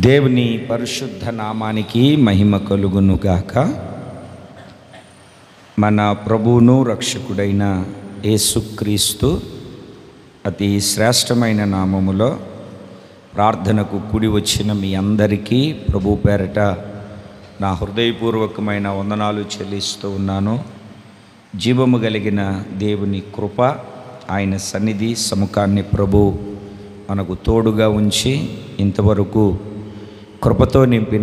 దేవుని పరిశుద్ధ నామానికి మహిమ కలుగునుగాక. మన ప్రభువును రక్షకుడైన యేసుక్రీస్తు అతి శ్రేష్టమైన నామములో ప్రార్థనకు కూడి వచ్చిన మీ అందరికీ ప్రభు పేరట నా హృదయపూర్వకమైన వందనాలు చెల్లిస్తూ ఉన్నాను. జీవము కలిగిన దేవుని కృప, ఆయన సన్నిధి సముఖాన్ని ప్రభు మనకు తోడుగా ఉంచి ఇంతవరకు కృపతో నింపి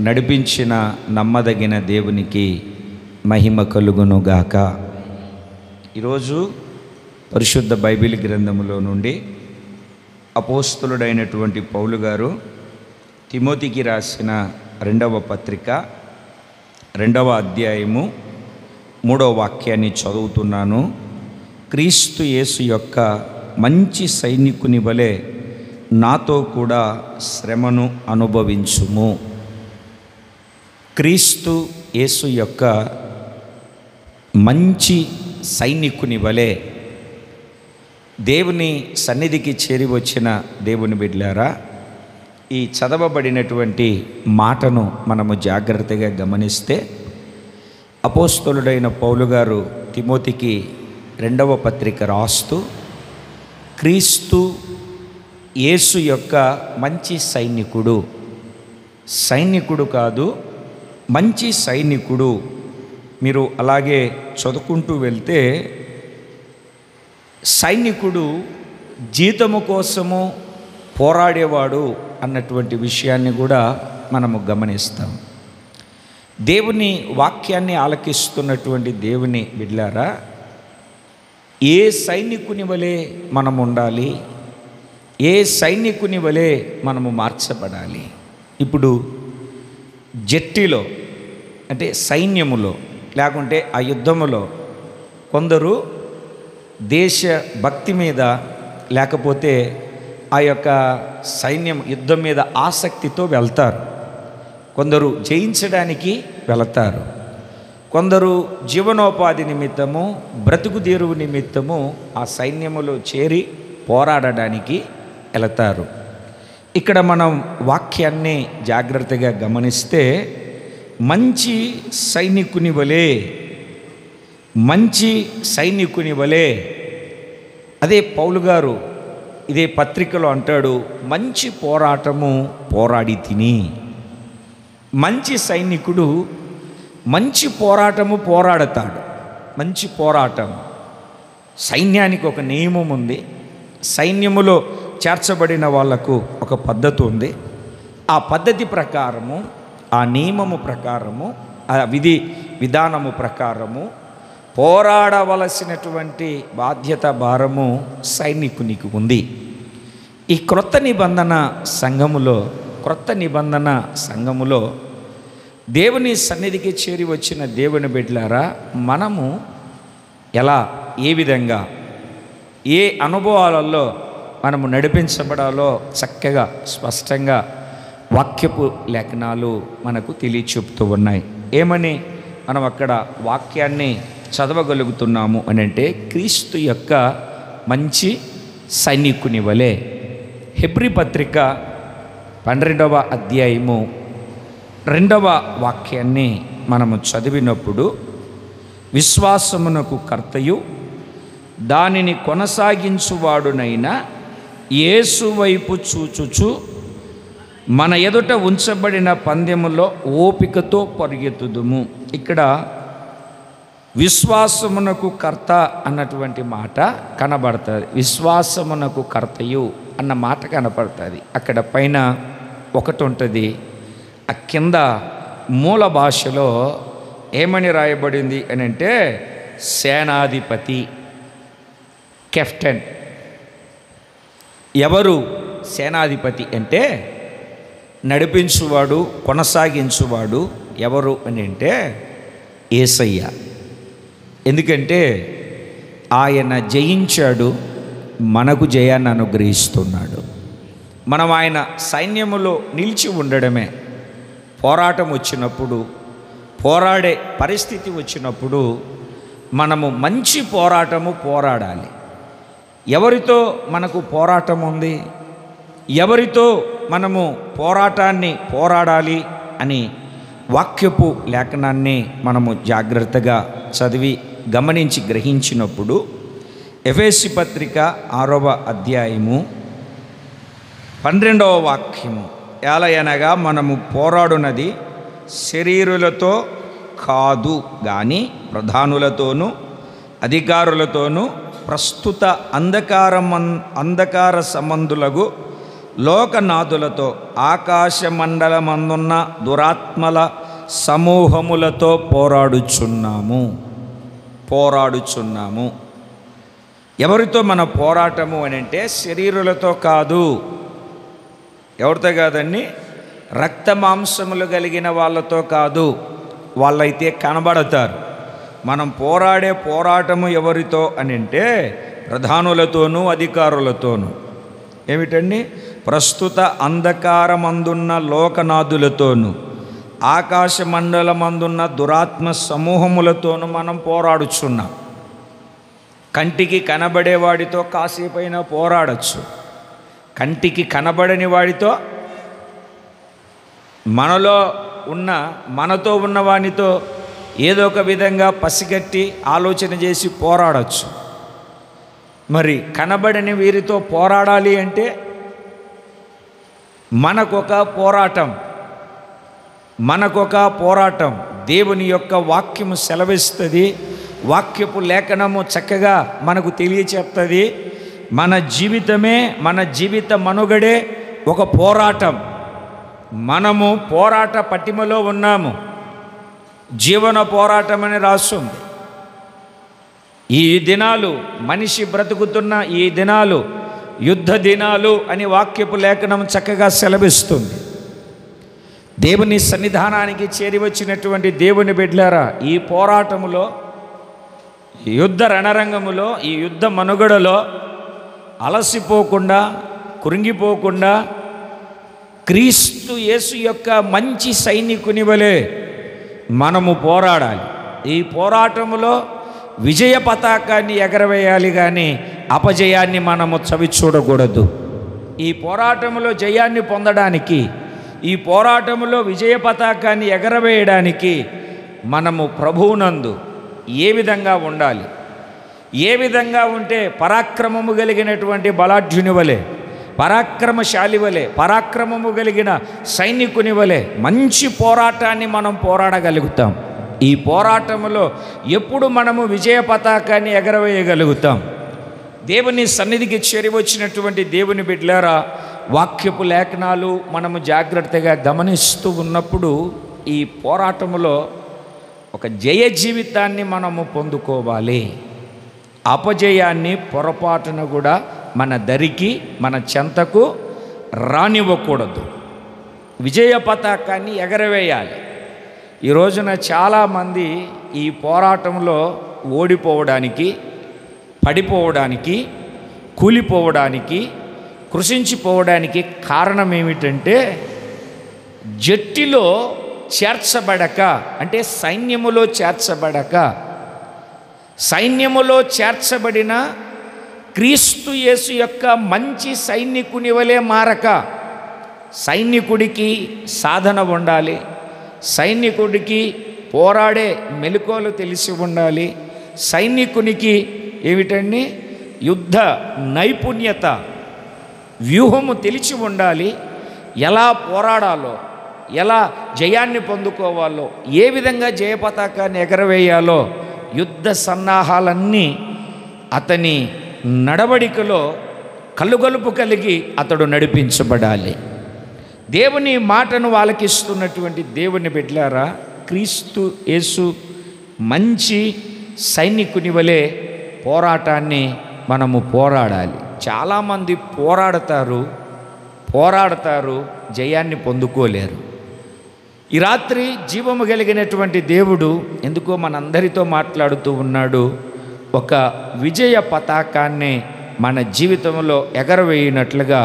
నడిపించిన నమ్మదగిన దేవునికి మహిమ కలుగునుగాక. ఈరోజు పరిశుద్ధ బైబిల్ గ్రంథములో నుండి అపోస్తలుడైనటువంటి పౌలు గారు తిమోతికి రాసిన 2వ పత్రిక 2వ అధ్యాయము 3వ వాక్యాన్ని చదువుతున్నాను. క్రీస్తు యేసు యొక్క మంచి సైనికుని వలె నాతో కూడా శ్రమను అనుభవించుము. క్రీస్తు యేసు యొక్క మంచి సైనికుని వలె దేవుని సన్నిధికి చేరి వచ్చిన దేవుని బిడ్డలారా, ఈ చదవబడినటువంటి మాటను మనము జాగ్రత్తగా గమనిస్తే అపోస్తలుడైన పౌలు గారు తిమోతికి 2వ పత్రిక రాస్తూ క్రీస్తు యేసు యొక్క మంచి సైనికుడు కాదు, మంచి సైనికుడు. మీరు అలాగే చదువుకుంటూ వెళ్తే సైనికుడు జీతము కోసము పోరాడేవాడు అన్నటువంటి విషయాన్ని కూడా మనము గమనిస్తాం. దేవుని వాక్యాన్ని ఆలకిస్తున్నటువంటి దేవుని బిడ్డలారా, ఏ సైనికుని వలె మనం ఉండాలి, ఏ సైనికుని వలె మనము మార్చబడాలి. ఇప్పుడు జట్టిలో అంటే సైన్యములో లేకుంటే ఆ యుద్ధములో కొందరు దేశ భక్తి మీద లేకపోతే ఆ యొక్క సైన్యం యుద్ధం మీద ఆసక్తితో వెళ్తారు. కొందరు జయించడానికి వెళతారు. కొందరు జీవనోపాధి నిమిత్తము, బ్రతుకుదెరువు నిమిత్తము ఆ సైన్యములో చేరి పోరాడడానికి వెళతారు. ఇక్కడ మనం వాక్యాన్ని జాగ్రత్తగా గమనిస్తే మంచి సైనికుని వలె అదే పౌలు గారు ఇదే పత్రికలో అంటాడు, మంచి పోరాటము పోరాడి తిని. మంచి సైనికుడు మంచి పోరాటము పోరాడతాడు. మంచి పోరాటం. సైన్యానికి ఒక నియమం ఉంది. సైన్యములో చేర్చబడిన వాళ్లకు ఒక పద్ధతి ఉంది. ఆ పద్ధతి ప్రకారము, ఆ నియమము ప్రకారము, ఆ విధానము ప్రకారము పోరాడవలసినటువంటి బాధ్యత భారము సైనికునికి ఉంది. ఈ క్రొత్త నిబంధన సంఘములో దేవుని సన్నిధికి చేరి వచ్చిన దేవుని బిడ్డలారా, మనము ఏ విధంగా ఏ అనుభవాలలో మనము నడిపించబడాలో చక్కగా స్పష్టంగా వాక్యపు లేఖనాలు మనకు తెలియచెప్తూ ఉన్నాయి. ఏమని మనం అక్కడ వాక్యాన్ని చదవగలుగుతున్నాము అని అంటే, క్రీస్తు యొక్క మంచి సైనికుని వలె. హెబ్రీ పత్రిక 12వ అధ్యాయము 2వ వాక్యాన్ని మనము చదివినప్పుడు, విశ్వాసమునకు కర్తయు దానిని కొనసాగించువాడునైన యేసు వైపు చూచుచు మన ఎదుట ఉంచబడిన పందెములో ఓపికతో పరిగెత్తుదుము. ఇక్కడ విశ్వాసమునకు కర్త అన్నటువంటి మాట కనబడుతుంది. విశ్వాసమునకు కర్తయు అన్న మాట కనపడుతుంది. అక్కడ పైన ఒకటి ఉంటుంది. ఆ కింద మూల భాషలో ఏమని రాయబడింది అని అంటే, సేనాధిపతి, కెప్టెన్. ఎవరు సేనాధిపతి అంటే నడిపించువాడు, కొనసాగించువాడు ఎవరు అని అంటే యేసయ్య. ఎందుకంటే ఆయన జయించాడు, మనకు జయాన్ని అనుగ్రహిస్తున్నాడు. మనం ఆయన సైన్యములో నిలిచి ఉండడమే. పోరాటం వచ్చినప్పుడు, పోరాడే పరిస్థితి వచ్చినప్పుడు మనము మంచి పోరాటము పోరాడాలి. ఎవరితో మనకు పోరాటం ఉంది? ఎవరితో మనము పోరాటాన్ని పోరాడాలి అని వాక్యపు లేఖనాన్ని మనము జాగ్రత్తగా చదివి గమనించి గ్రహించినప్పుడు ఎఫెసీ పత్రిక 6వ అధ్యాయము 12వ వాక్యము, ఎలయనగా మనము పోరాడునది శరీరులతో కాదు గాని ప్రధానులతోనూ అధికారులతోనూ ప్రస్తుత అంధకార సంబంధులకు లోకనాథులతో ఆకాశమండలమందున్న దురాత్మల సమూహములతో పోరాడుచున్నాము. ఎవరితో మన పోరాటము అని అంటే శరీరులతో కాదు. ఎవరితో కాదండి? రక్త మాంసములు కలిగిన వాళ్ళతో కాదు. వాళ్ళైతే కనబడతారు. మనం పోరాడే పోరాటము ఎవరితో అని అంటే ప్రధానులతోనూ అధికారులతోనూ. ఏమిటండి? ప్రస్తుత అంధకారమందున్న లోకనాథులతోనూ ఆకాశ మండలమందున్న దురాత్మ సమూహములతోనూ మనం పోరాడుచున్నాం. కంటికి కనబడేవాడితో కాసేపైనా పోరాడచ్చు. కంటికి కనబడని వాడితో, మనతో ఉన్న వానితో ఏదో ఒక విధంగా పసిగట్టి ఆలోచన చేసి పోరాడచ్చు. మరి కనబడని వీరితో పోరాడాలి అంటే మనకొక పోరాటం దేవుని యొక్క వాక్యము సెలవిస్తుంది. వాక్యపు లేఖనము చక్కగా మనకు తెలియచెప్తుంది. మన జీవిత మనుగడే ఒక పోరాటం. మనము పోరాట పటిమలో ఉన్నాము. జీవన పోరాటం అని రాస్తుంది. ఈ దినాలు మనిషి బ్రతుకుతున్న ఈ దినాలు యుద్ధ దినాలు అని వాక్యపు లేఖనం చక్కగా సెలవిస్తుంది. దేవుని సన్నిధానానికి చేరి వచ్చినటువంటి దేవుని బిడ్డలారా, ఈ పోరాటములో, యుద్ధ రణరంగములో, ఈ యుద్ధ మనుగడలో అలసిపోకుండా, కృంగిపోకుండా క్రీస్తు యేసు యొక్క మంచి సైనికుని వలె మనము పోరాడాలి. ఈ పోరాటములో విజయ పతాకాన్ని ఎగరవేయాలి కానీ అపజయాన్ని మనము చవి చూడకూడదు. ఈ పోరాటములో జయాన్ని పొందడానికి, ఈ పోరాటములో విజయ పతాకాన్ని ఎగరవేయడానికి మనము ప్రభువునందు ఏ విధంగా ఉండాలి? ఏ విధంగా ఉంటే పరాక్రమము కలిగినటువంటి బలాఢ్యుని వలె, పరాక్రమశాలి వలె, పరాక్రమము కలిగిన సైనికుని వలె మంచి పోరాటాన్ని మనం పోరాడగలుగుతాం. ఈ పోరాటములో ఎప్పుడు మనము విజయ పతాకాన్ని ఎగరవేయగలుగుతాం? దేవుని సన్నిధికి చేరి వచ్చినటువంటి దేవుని బిడ్డలారా, వాక్యపు లేఖనాలు మనము జాగ్రత్తగా గమనిస్తూ ఉన్నప్పుడు ఈ పోరాటములో ఒక జయ జీవితాన్ని మనము పొందుకోవాలి. అపజయాన్ని పొరపాటున కూడా మన దరికి, మన చెంతకు రానివ్వకూడదు. విజయ పతాకాన్ని ఎగరవేయాలి. ఈ రోజున చాలామంది ఈ పోరాటంలో ఓడిపోవడానికి, పడిపోవడానికి, కూలిపోవడానికి, కృషించిపోవడానికి కారణం ఏమిటంటే జట్టిలో చేర్చబడక, అంటే సైన్యములో చేర్చబడిన క్రీస్తు యేసు యొక్క మంచి సైనికుని వలె మారక. సైనికుడికి సాధన ఉండాలి, సైనికుడికి పోరాడే మెలకువలు తెలిసి ఉండాలి, సైనికునికి ఏమిటండి యుద్ధ నైపుణ్యత, వ్యూహము తెలిసి ఉండాలి. ఎలా పోరాడాలో, ఎలా జయాన్ని పొందుకోవాలో, ఏ విధంగా జయపతాకాన్ని ఎగరవేయాలో యుద్ధ సన్నాహాలన్నీ అతని నడవడికలో కలుగలుపు కలిగి అతడు నడిపించబడాలి. దేవుని మాటను ఆలకిస్తున్నటువంటి దేవుని బిడ్డలారా, క్రీస్తు యేసు మంచి సైనికుని వలె పోరాటాన్ని మనము పోరాడాలి. చాలామంది పోరాడతారు, జయాన్ని పొందుకోలేరు. ఈ రాత్రి జీవము కలిగినటువంటి దేవుడు ఎందుకో మనందరితో మాట్లాడుతూ ఉన్నాడు. ఒక విజయ పతాకాన్ని మన జీవితంలో ఎగరవేయినట్లుగా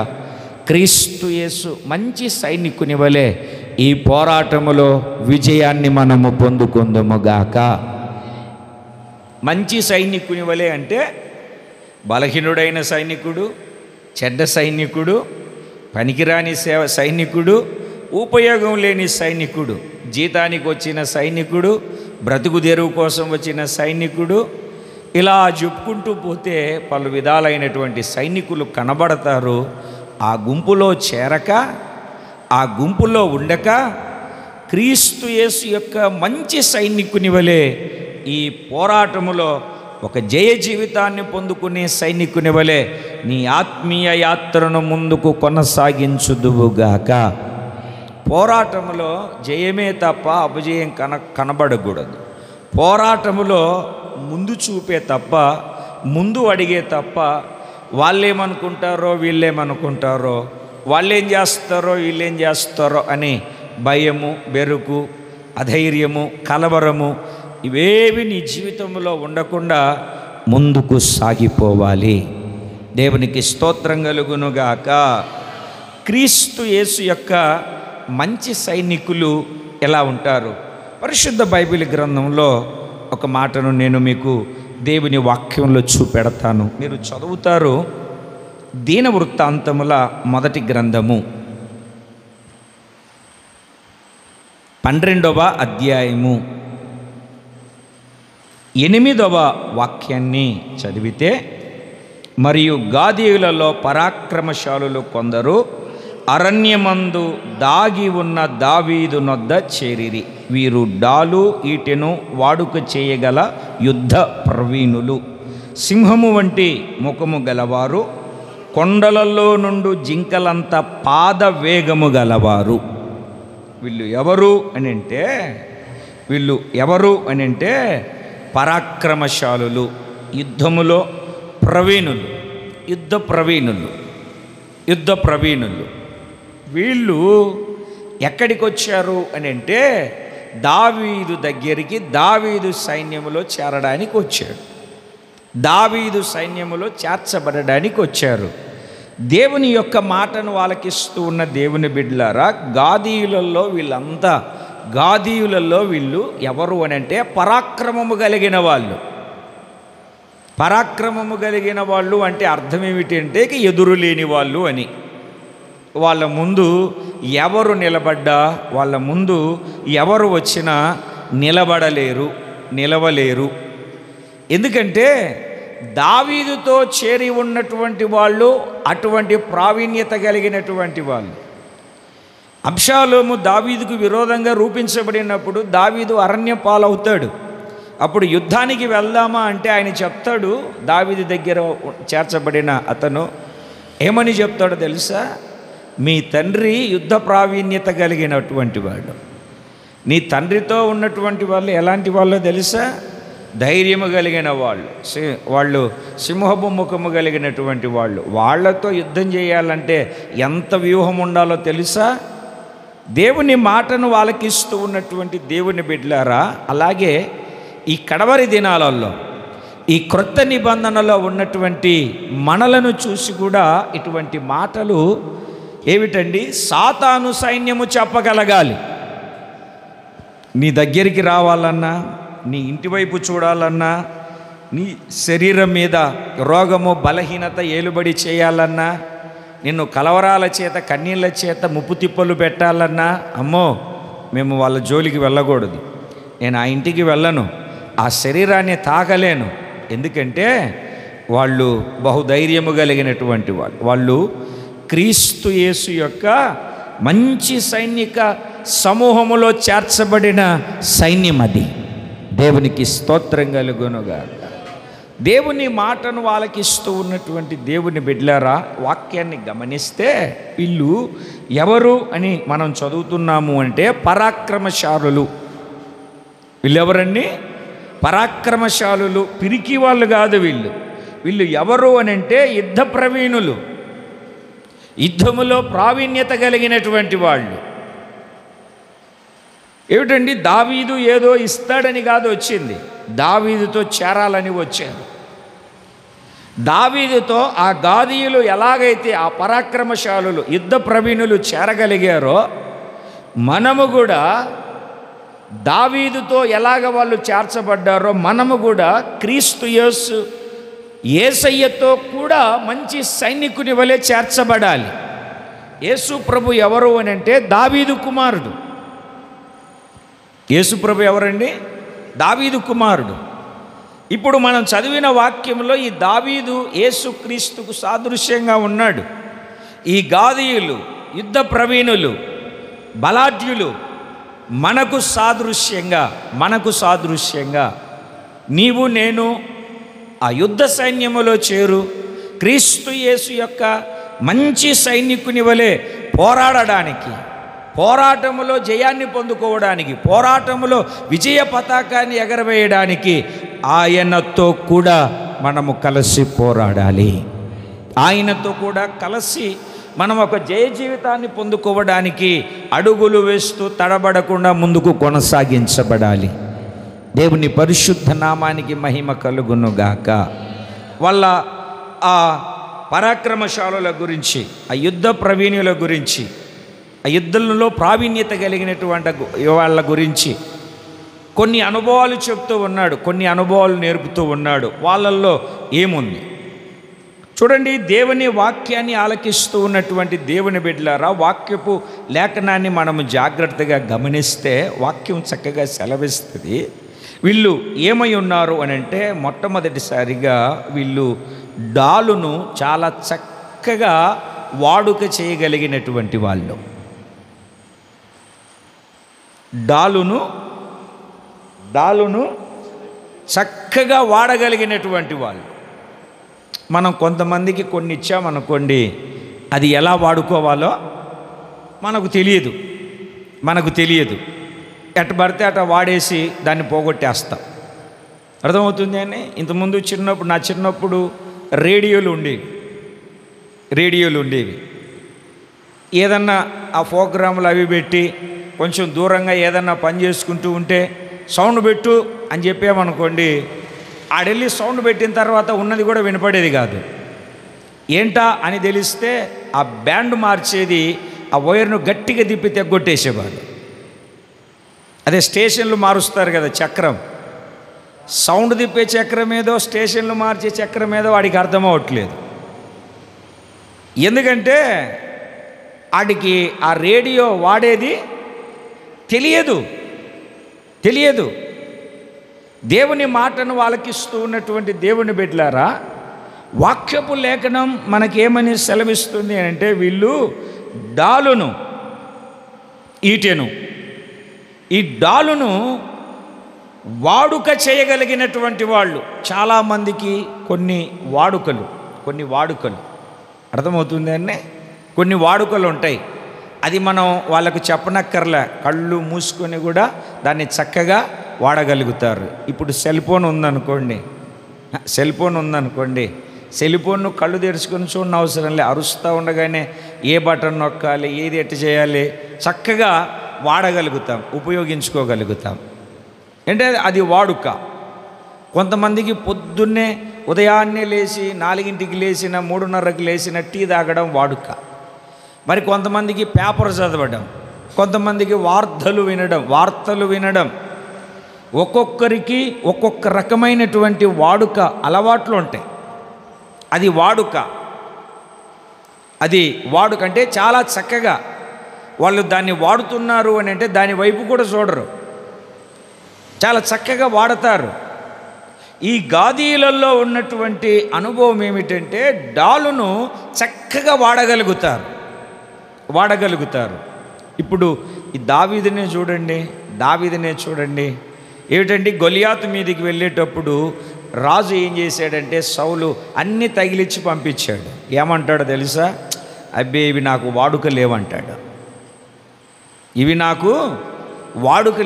క్రీస్తు యేసు మంచి సైనికుని వలె ఈ పోరాటములో విజయాన్ని మనము పొందుకుందుముగాక. మంచి సైనికుని వలె అంటే బలహీనుడైన సైనికుడు, చెడ్డ సైనికుడు, పనికిరాని సైనికుడు, ఉపయోగం లేని సైనికుడు, జీతానికి వచ్చిన సైనికుడు, బ్రతుకు తెరువు కోసం వచ్చిన సైనికుడు, ఇలా చెప్పుకుంటూ పోతే పలు విధాలైనటువంటి సైనికులు కనబడతారు. ఆ గుంపులో చేరక, ఆ గుంపులో ఉండక, క్రీస్తు యేసు యొక్క మంచి సైనికుని వలె ఈ పోరాటములో ఒక జయ జీవితాన్ని పొందుకునే సైనికుని వలె నీ ఆత్మీయ యాత్రను ముందుకు కొనసాగించుదువుగాక. పోరాటములో జయమే తప్ప అపజయం కనబడకూడదు. పోరాటములో ముందు చూపే తప్ప, ముందు అడిగే తప్ప, వాళ్ళేమనుకుంటారో వీళ్ళేమనుకుంటారో, వాళ్ళేం చేస్తారో వీళ్ళేం చేస్తారో అని భయము, బెరుకు, అధైర్యము, కలవరము ఇవేవి నీ జీవితంలో ఉండకుండా ముందుకు సాగిపోవాలి. దేవునికి స్తోత్రం కలుగునుగాక. క్రీస్తు యేసు యొక్క మంచి సైనికులు ఎలా ఉంటారు? పరిశుద్ధ బైబిల్ గ్రంథంలో ఒక మాటను నేను మీకు దేవుని వాక్యంలో చూపెడతాను, మీరు చదువుతారు. దీన వృత్తాంతముల మొదటి గ్రంథము 12వ అధ్యాయము 8వ వాక్యాన్ని చదివితే, మరియు గాదీయులలో పరాక్రమశాలులు కొందరు అరణ్యమందు దాగి ఉన్న దావీదు నొద్ద చేరిరి. వీరు డాలు ఈటెను వాడుక చేయగల యుద్ధ ప్రవీణులు, సింహము వంటి ముఖము గలవారు, కొండలలో నుండి జింకలంత పాద వేగము గలవారు. వీళ్ళు ఎవరు అని అంటే పరాక్రమశాలులు, యుద్ధములో ప్రవీణులు, యుద్ధ ప్రవీణులు. వీళ్ళు ఎక్కడికి వచ్చారు అని అంటే దావీదు దగ్గరికి, దావీదు సైన్యములో చేరడానికి వచ్చాడు. దావీదు సైన్యములో చేర్చబడడానికి వచ్చారు. దేవుని యొక్క మాటను వాళ్ళకిస్తూ ఉన్న దేవుని బిడ్డలారా, గాదీయులలో వీళ్ళు ఎవరు అని అంటే పరాక్రమము కలిగిన వాళ్ళు. పరాక్రమము కలిగిన వాళ్ళు అంటే అర్థం ఏమిటి అంటే ఎదురు లేని వాళ్ళు అని. వాళ్ళ ముందు ఎవరు నిలబడ్డా, వాళ్ళ ముందు ఎవరు వచ్చినా నిలవలేరు. ఎందుకంటే దావీదుతో చేరి ఉన్నటువంటి వాళ్ళు అటువంటి ప్రావీణ్యత కలిగినటువంటి వాళ్ళు. అబ్షాలోము దావీదుకు విరోధంగా రూపించబడినప్పుడు దావీదు అరణ్య పాలవుతాడు. అప్పుడు యుద్ధానికి వెళ్దామా అంటే ఆయన చెప్తాడు, దావీదు దగ్గర చేర్చబడిన అతను ఏమని చెప్తాడో తెలుసా? మీ తండ్రి యుద్ధ ప్రావీణ్యత కలిగినటువంటి వాడు. నీ తండ్రితో ఉన్నటువంటి వాళ్ళు ఎలాంటి వాళ్ళో తెలుసా? ధైర్యము కలిగిన వాళ్ళు సింహపు ముఖము కలిగినటువంటి వాళ్ళు. వాళ్ళతో యుద్ధం చేయాలంటే ఎంత వ్యూహం ఉండాలో తెలుసా? దేవుని మాటను వాళ్ళకిస్తూ ఉన్నటువంటి దేవుని బిడ్డలారా, అలాగే ఈ కడవరి దినాలలో, ఈ క్రొత్త నిబంధనలో ఉన్నటువంటి మనలను చూసి కూడా ఇటువంటి మాటలు ఏమిటండి? సాతాను సైన్యము చెప్పగలగాలి. నీ దగ్గరికి రావాలన్నా, నీ ఇంటి వైపు చూడాలన్నా, నీ శరీరం మీద రోగము బలహీనత ఏలుబడి చేయాలన్నా, నిన్ను కలవరాల చేత కన్నీళ్ళ చేత ముప్పు తిప్పలు పెట్టాలన్నా, అమ్మో మేము వాళ్ళ జోలికి వెళ్ళకూడదు, నేను ఆ ఇంటికి వెళ్ళను, ఆ శరీరాన్ని తాకలేను. ఎందుకంటే వాళ్ళు బహుధైర్యము కలిగినటువంటి వాళ్ళు క్రీస్తు యేసు యొక్క మంచి సైనిక సమూహములో చేర్చబడిన సైన్యం. అది దేవునికి స్తోత్రం కలుగునుగాక. దేవుని మాటను వాళ్ళకిస్తూ ఉన్నటువంటి దేవుని బిడ్డలారా, వాక్యాన్ని గమనిస్తే వీళ్ళు ఎవరు అని మనం చదువుతున్నాము అంటే పరాక్రమశాలులు. వీళ్ళెవరండి? పరాక్రమశాలులు, పిరికి వాళ్ళు కాదు. వీళ్ళు ఎవరు అని అంటే యుద్ధ ప్రవీణులు, యుద్ధములో ప్రావీణ్యత కలిగినటువంటి వాళ్ళు. ఏమిటండి? దావీదు ఏదో ఇస్తాడని కాదు వచ్చింది, దావీదుతో చేరాలని వచ్చారు. దావీదుతో ఆ గాదీయులు ఎలాగైతే ఆ పరాక్రమశాలులు యుద్ధ ప్రవీణులు చేరగలిగారో, మనము కూడా దావీదుతో ఎలాగ వాళ్ళు చేర్చబడ్డారో మనము కూడా క్రీస్తు యేసయ్యతో కూడా మంచి సైనికుని వలె చేర్చబడాలి. యేసు ప్రభు ఎవరు అని అంటే దావీదు కుమారుడు. యేసు ప్రభు ఎవరండి? దావీదు కుమారుడు. ఇప్పుడు మనం చదివిన వాక్యంలో ఈ దావీదు యేసుక్రీస్తుకు సాదృశ్యంగా ఉన్నాడు. ఈ గాదీయులు, యుద్ధ ప్రవీణులు, బలాఢ్యులు మనకు సాదృశ్యంగా నీవు నేను ఆ యుద్ధ సైన్యములో చేరు, క్రీస్తు యేసు యొక్క మంచి సైనికుని వలె పోరాడడానికి, పోరాటములో జయాన్ని పొందుకోవడానికి, పోరాటములో విజయ పతాకాన్ని ఎగరవేయడానికి ఆయనతో కూడా మనము కలిసి పోరాడాలి. ఆయనతో కూడా కలిసి మనం ఒక జయ జీవితాన్ని పొందుకోవడానికి అడుగులు వేస్తూ తడబడకుండా ముందుకు కొనసాగించబడాలి. దేవుని పరిశుద్ధ నామానికి మహిమ కలుగునుగాక. వాళ్ళ ఆ పరాక్రమశాలుల గురించి, ఆ యుద్ధ ప్రవీణుల గురించి, ఆ యుద్ధంలో ప్రావీణ్యత కలిగినటువంటి వాళ్ళ గురించి కొన్ని అనుభవాలు చెప్తూ ఉన్నాడు, కొన్ని అనుభవాలు నేర్పుతూ ఉన్నాడు. వాళ్ళల్లో ఏముంది చూడండి. దేవుని వాక్యాన్ని ఆలకిస్తూ ఉన్నటువంటి దేవుని బిడ్డలారా, వాక్యపు లేఖనాన్ని మనము జాగ్రత్తగా గమనిస్తే వాక్యం చక్కగా సెలవిస్తుంది. వీళ్ళు ఏమై ఉన్నారు అని అంటే, మొట్టమొదటిసారిగా వీళ్ళు డాలును చాలా చక్కగా వాడుక చేయగలిగినటువంటి వాళ్ళు. డాలును చక్కగా వాడగలిగినటువంటి వాళ్ళు. మనం కొంతమందికి కొన్ని ఇచ్చామనుకోండి, అది ఎలా వాడుకోవాలో మనకు తెలియదు. ఎట్ట పడితే అట్ట వాడేసి దాన్ని పోగొట్టేస్తాం. అర్థమవుతుంది అని. ఇంతకుముందు నా చిన్నప్పుడు రేడియోలు ఉండేవి. ఏదన్నా ఆ ప్రోగ్రాములు అవి పెట్టి కొంచెం దూరంగా ఏదన్నా పని చేసుకుంటూ ఉంటే సౌండ్ పెట్టు అని చెప్పామనుకోండి, ఆడెళ్ళి సౌండ్ పెట్టిన తర్వాత ఉన్నది కూడా వినపడేది కాదు. ఏంటా అని తెలిస్తే ఆ బ్యాండ్ మార్చేది, ఆ వైర్ను గట్టిగా తిప్పి తెగ్గొట్టేసేవాడు. అదే స్టేషన్లు మారుస్తారు కదా, చక్రం, సౌండ్ తిప్పే చక్రం ఏదో, స్టేషన్లు మార్చే చక్రం ఏదో వాడికి అర్థమవట్లేదు. ఎందుకంటే వాడికి ఆ రేడియో వాడేది తెలియదు. దేవుని మాటను ఆలకిస్తూ ఉన్నటువంటి దేవుని బిడ్డలారా, వాక్యపు లేఖనం మనకేమని సెలవిస్తుంది అంటే, వీళ్ళు డాలును, ఈటెను, ఈ డాలును వాడుక చేయగలిగినటువంటి వాళ్ళు. చాలామందికి కొన్ని వాడుకలు అర్థమవుతుంది అనే కొన్ని వాడుకలు ఉంటాయి. అది మనం వాళ్ళకు చెప్పనక్కర్లే, కళ్ళు మూసుకొని కూడా దాన్ని చక్కగా వాడగలుగుతారు. ఇప్పుడు సెల్ ఫోన్ ఉందనుకోండి, సెల్ ఫోన్ను కళ్ళు తెరుచుకొని చూడని అవసరం లే, అరుస్తూ ఉండగానే ఏ బటన్ నొక్కాలి, ఏది ఎట్టు చేయాలి చక్కగా వాడగలుగుతాం, ఉపయోగించుకోగలుగుతాం. అంటే అది వాడుక. కొంతమందికి పొద్దున్నే ఉదయాన్నే లేచి 4ంటికి లేచిన 3:30కి లేచిన టీ తాగడం వాడుక. మరి కొంతమందికి పేపర్ చదవడం, కొంతమందికి వార్తలు వినడం, ఒక్కొక్కరికి ఒక్కొక్క రకమైనటువంటి అలవాట్లు ఉంటాయి. అది వాడుక అంటే చాలా చక్కగా వాళ్ళు దాన్ని వాడుతున్నారు అని అంటే దాని వైపు కూడా చూడరు, చాలా చక్కగా వాడతారు. ఈ గాదీలలో ఉన్నటువంటి అనుభవం ఏమిటంటే, డాలును చక్కగా వాడగలుగుతారు. ఇప్పుడు ఈ దావీదునే చూడండి. ఏమిటంటే, గొలియాతు మీదికి వెళ్ళేటప్పుడు రాజు ఏం చేశాడంటే, సౌలు అన్నీ తగిలిచ్చి పంపించాడు. ఏమంటాడో తెలుసా? అబ్బే ఇవి నాకు వాడుక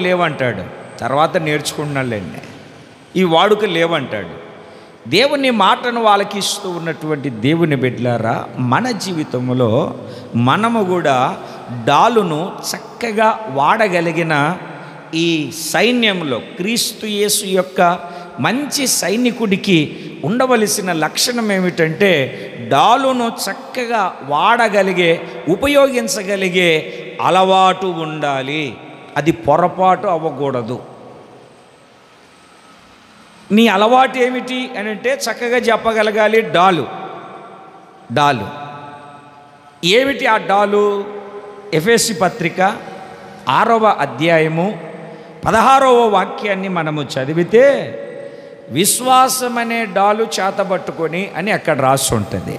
లేవంటాడు. తర్వాత నేర్చుకున్నాళ్ళండి. ఈ వాడుక లేవంటాడు. దేవుని మాటను ఆలకిస్తూ ఉన్నటువంటి దేవుని బిడ్డలారా, మన జీవితంలో మనము కూడా డాలును చక్కగా వాడగలిగిన ఈ సైన్యంలో క్రీస్తు యేసు యొక్క మంచి సైనికుడికి ఉండవలసిన లక్షణం ఏమిటంటే, డాలును చక్కగా ఉపయోగించగలిగే అలవాటు ఉండాలి. అది పొరపాటు అవ్వకూడదు. నీ అలవాటు ఏమిటి అని అంటే, చక్కగా చెప్పగలగాలి డాలు. ఏమిటి ఆ డాలు? ఎఫెసీ పత్రిక 6వ అధ్యాయము 16వ వాక్యాన్ని మనము చదివితే విశ్వాసం అనే డాలు చేతబట్టుకొని అని అక్కడ రాసి ఉంటుంది.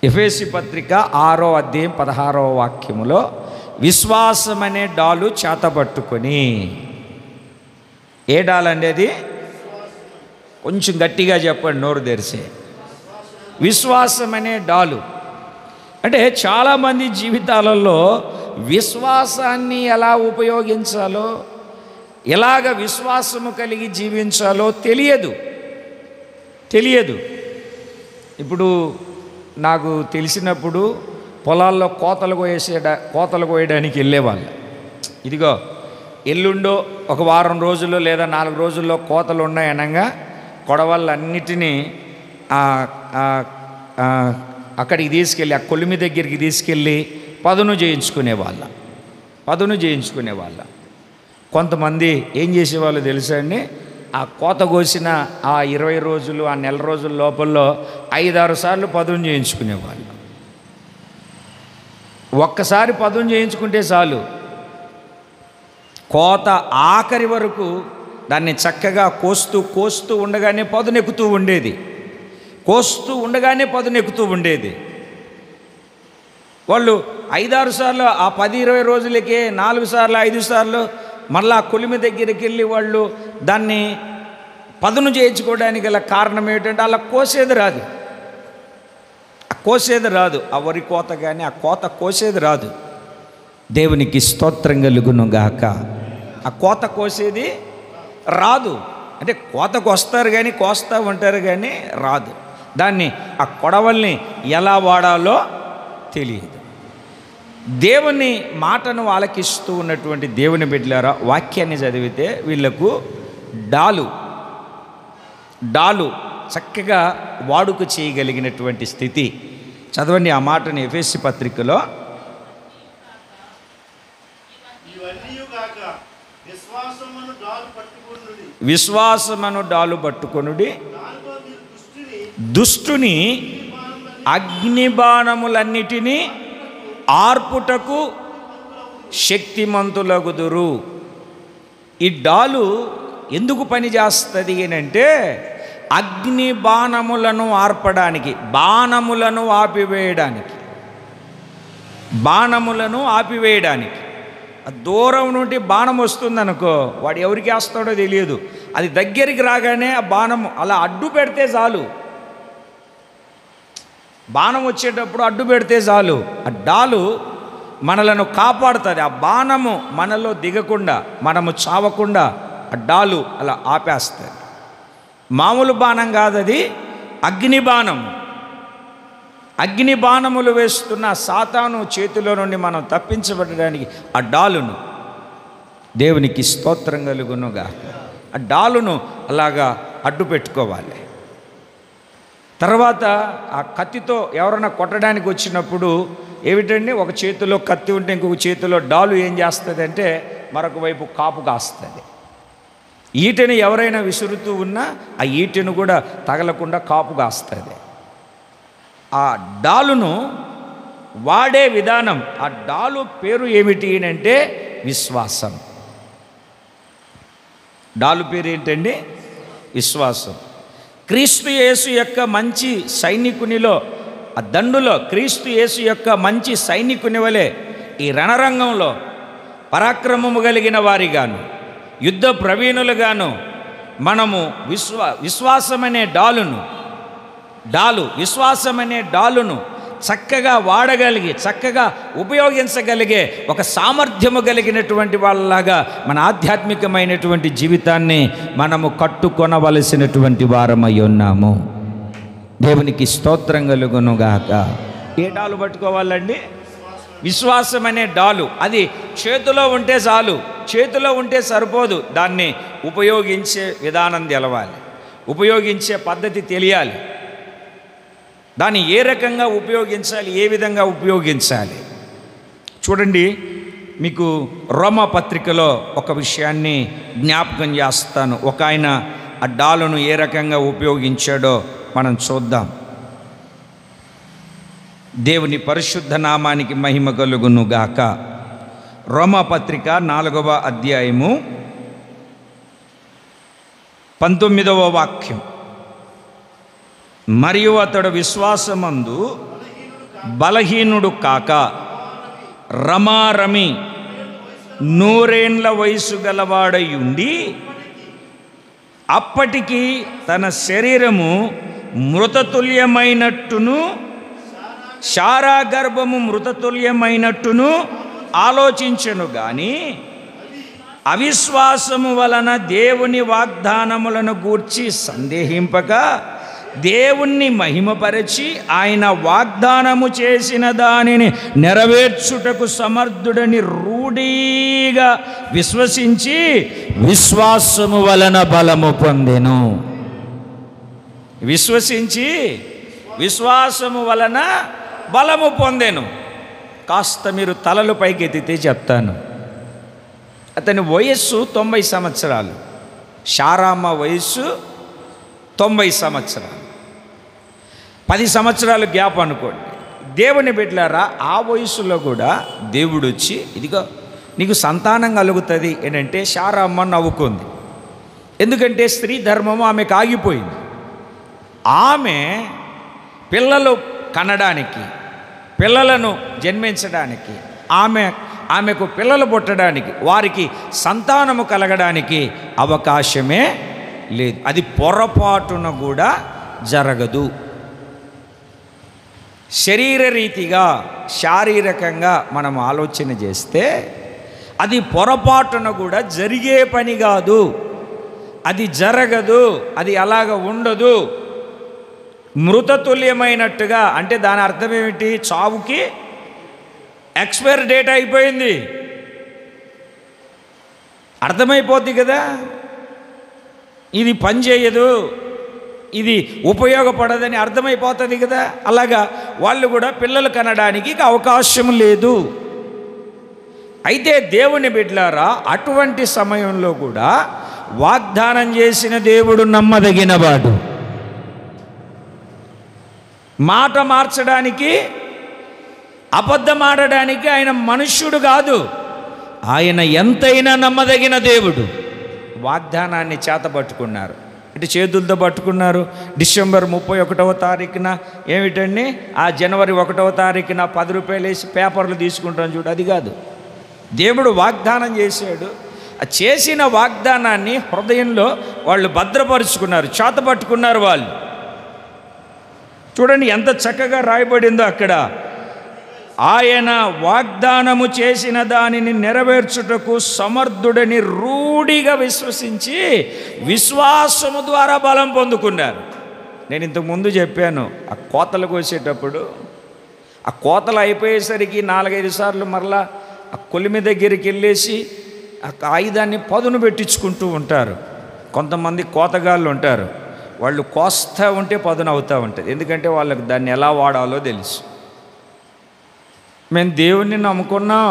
ఎఫెసీ పత్రిక 6వ అధ్యాయం 16వ వాక్యములో విశ్వాసం అనే డాలు చేతబట్టుకొని. ఏ డాల్ అండి అది? కొంచెం గట్టిగా చెప్పండి, నోరు తెరిసే. విశ్వాసం అనే డాలు అంటే చాలామంది జీవితాలలో విశ్వాసాన్ని ఎలా ఉపయోగించాలో, ఎలాగ విశ్వాసము కలిగి జీవించాలో తెలియదు. ఇప్పుడు నాకు తెలిసినప్పుడు పొలాల్లో కోతలు కోయడానికి వెళ్ళేవాళ్ళు. ఇదిగో ఎల్లుండో ఒక వారం రోజుల్లో లేదా 4 రోజుల్లో కోతలు ఉన్నాయనగా కొడవళ్ళన్నిటినీ అక్కడికి తీసుకెళ్ళి, ఆ కొలిమి దగ్గరికి తీసుకెళ్ళి పదును చేయించుకునేవాళ్ళ. కొంతమంది ఏం చేసేవాళ్ళు తెలుసా అండి? ఆ కోత కోసిన ఆ 20 రోజులు, ఆ నెల రోజుల లోపల్లో 5-6 సార్లు పదును చేయించుకునేవాళ్ళు. ఒక్కసారి పదును చేయించుకుంటే చాలు, కోత ఆఖరి వరకు దాన్ని చక్కగా కోస్తూ ఉండగానే పదునెక్కుతూ ఉండేది. వాళ్ళు 5-6 సార్లు ఆ 10-20 రోజులకే 4 సార్లు 5 సార్లు మళ్ళా కొలిమి దగ్గరికి వెళ్ళి వాళ్ళు దాన్ని పదును చేయించుకోవడానికి గల కారణం ఏమిటంటే అలా కోసేది రాదు. ఆ వరి కోత కానీ ఆ కోత కోసేది రాదు. దేవునికి స్తోత్రం కలుగును గాక. ఆ కోత కోసేది రాదు. అంటే కోతకు వస్తారు కానీ కోస్తూ ఉంటారు కానీ రాదు. దాన్ని ఆ కొడవల్ని ఎలా వాడాలో తెలియదు. దేవుని మాటను ఆలకిస్తూ ఉన్నటువంటి దేవుని బిడ్డలారా, వాక్యాన్ని చదివితే వీళ్లకు డాలు చక్కగా వాడుక చేయగలిగినటువంటి స్థితి. చదవండి ఆ మాటని ఎఫెసీ పత్రికలో. విశ్వాసమును డాలు పట్టుకొనుడి, దుష్టుని అగ్నిబాణములన్నిటినీ ఆర్పుటకు శక్తిమంతులగుదురు. ఈ డాలు ఎందుకు పనిచేస్తుంది అంటే అగ్ని బాణములను ఆర్పడానికి, బాణములను ఆపివేయడానికి. దూరం నుండి బాణం వస్తుందనుకో, వాడు ఎవరికి వేస్తాడో తెలియదు. అది దగ్గరికి రాగానే ఆ బాణం అలా అడ్డు పెడితే చాలు, బాణం వచ్చేటప్పుడు అడ్డు పెడితే చాలు, ఆ డాలు మనలను కాపాడుతుంది. ఆ బాణము మనలో దిగకుండా, మనము చావకుండా ఆ డాలు అలా ఆపేస్తుంది. మామూలు బాణం కాదు, అది అగ్ని బాణములు వేస్తున్న సాతాను చేతిలో నుండి మనం తప్పించబడడానికి ఆ డాలును, దేవునికి స్తోత్రం కలుగునుగా, ఆ డాలును అలాగా అడ్డు పెట్టుకోవాలి. తర్వాత ఆ కత్తితో ఎవరైనా కొట్టడానికి వచ్చినప్పుడు ఏమిటండి, ఒక చేతిలో కత్తి ఉంటే ఇంకొక చేతిలో డాలు ఏం చేస్తుంది అంటే మరొక వైపు కాపు కాస్తుంది. ఈటెను ఎవరైనా విసురుతూ ఉన్నా ఆ ఈటెను కూడా తగలకుండా కాపు కాస్తుంది. ఆ డాలును వాడే విధానం, ఆ డాలు పేరు ఏమిటి అంటే విశ్వాసం. డాలు పేరు ఏంటండి? విశ్వాసం. క్రీస్తు యేసు యొక్క మంచి సైనికునిలో, ఆ దండులో క్రీస్తు యేసు యొక్క మంచి సైనికుని వలె ఈ రణరంగంలో పరాక్రమము కలిగిన వారిగాను, యుద్ధ ప్రవీణులుగాను మనము విశ్వాసమనే విశ్వాసమనే డాలును చక్కగా వాడగలిగి, చక్కగా ఉపయోగించగలిగే ఒక సామర్థ్యము కలిగినటువంటి వాళ్ళలాగా మన ఆధ్యాత్మికమైనటువంటి జీవితాన్ని మనము కట్టుకొనవలసినటువంటి వారమై ఉన్నాము. దేవునికి స్తోత్రం కలుగునుగాక. ఏ డాలు పట్టుకోవాలండి? విశ్వాసం అనే డాలు. అది చేతిలో ఉంటే చాలు, చేతిలో ఉంటే సరిపోదు, దాన్ని ఉపయోగించే విధానం తెలవాలి, ఉపయోగించే పద్ధతి తెలియాలి, దాన్ని ఏ రకంగా ఉపయోగించాలి, ఏ విధంగా ఉపయోగించాలి. చూడండి, మీకు రోమా పత్రికలో ఒక విషయాన్ని జ్ఞాపకం చేస్తాను. ఒక ఆయన ఆ డాలును ఏ రకంగా ఉపయోగించాడో మనం చూద్దాం. దేవుని పరిశుద్ధ నామానికి మహిమ కలుగును గాక. రోమాపత్రిక 4వ అధ్యాయము 19వ వాక్యం. మరియు అతడు విశ్వాసమందు బలహీనుడు కాక రమారమి 100 ఏండ్ల వయసు గలవాడై ఉండి అప్పటికి తన శరీరము మృతతుల్యమైనట్టును శారా గర్భము మృతతుల్యమైనట్టును ఆలోచించెను గాని అవిశ్వాసము వలన దేవుని వాగ్దానములను గూర్చి సందేహింపక దేవుణ్ణి మహిమపరచి ఆయన వాగ్దానము చేసిన దానిని నెరవేర్చుటకు సమర్థుడని రూఢీగా విశ్వసించి విశ్వాసము వలన బలము పొందెను. విశ్వాసము వలన బలము పొందెను. కాస్త మీరు తలలు పైకెత్తితే చెప్తాను. అతని వయస్సు 90 సంవత్సరాలు. శారామ్మ వయస్సు 90 సంవత్సరాలు. 10 సంవత్సరాలు గ్యాప్ అనుకోండి. దేవుని బిడ్డలారా, ఆ వయసులో కూడా దేవుడు వచ్చి ఇదిగో నీకు సంతానం కలుగుతుంది ఏంటంటే శారామ్మ నవ్వుకుంది. ఎందుకంటే స్త్రీ ధర్మము ఆమెకు ఆగిపోయింది. ఆమె పిల్లలు కనడానికి, పిల్లలను జన్మించడానికి, ఆమెకు పిల్లలు పుట్టడానికి, వారికి సంతానము కలగడానికి అవకాశమే లేదు. అది పొరపాటున కూడా జరగదు. శరీరరీతిగా శారీరకంగా మనం ఆలోచన చేస్తే అది పొరపాటున కూడా జరిగే పని కాదు. అది జరగదు. అది అలాగ ఉండదు. మృతతుల్యమైనట్టుగా అంటే దాని అర్థం ఏమిటి? చావుకి ఎక్స్పైర్ డేట్ అయిపోయింది. అర్థమైపోద్ది కదా, ఇది పనిచేయదు, ఇది ఉపయోగపడదని అర్థమైపోతుంది కదా. అలాగా వాళ్ళు కూడా పిల్లలు కనడానికి అవకాశం లేదు. అయితే దేవుని బిడ్డలారా, అటువంటి సమయంలో కూడా వాగ్దానం చేసిన దేవుడు నమ్మదగినవాడు. మాట మార్చడానికి, అబద్ధమాడడానికి ఆయన మనుష్యుడు కాదు. ఆయన ఎంతైనా నమ్మదగిన దేవుడు. వాగ్దానాన్ని చేతపట్టుకున్నారు. ఇటు చేతులతో పట్టుకున్నారు. డిసెంబర్ 31వ తారీఖున ఏమిటండి, ఆ జనవరి 1వ తారీఖున 10 రూపాయలు వేసి పేపర్లు తీసుకుంటాం చూడు, అది కాదు. దేవుడు వాగ్దానం చేశాడు. ఆ చేసిన వాగ్దానాన్ని హృదయంలో వాళ్ళు భద్రపరుచుకున్నారు, చేతపట్టుకున్నారు. వాళ్ళు చూడండి ఎంత చక్కగా రాయబడిందో అక్కడ. ఆయన వాగ్దానము చేసిన దానిని నెరవేర్చుటకు సమర్థుడని రూఢిగా విశ్వసించి విశ్వాసము ద్వారా బలం పొందుకున్నారు. నేను ఇంతకుముందు చెప్పాను, ఆ కోతలు కోసేటప్పుడు ఆ కోతలు అయిపోయేసరికి 4-5 సార్లు మరలా ఆ కొలిమి దగ్గరికి వెళ్ళేసి ఆ ఆయుధాన్ని పదును పెట్టించుకుంటూ ఉంటారు. కొంతమంది కోతగాళ్ళు ఉంటారు, వాళ్ళు కోస్తూ ఉంటే పదును అవుతూ ఉంటుంది. ఎందుకంటే వాళ్ళకి దాన్ని ఎలా వాడాలో తెలుసు. మేము దేవుణ్ణి నమ్ముకున్నాం,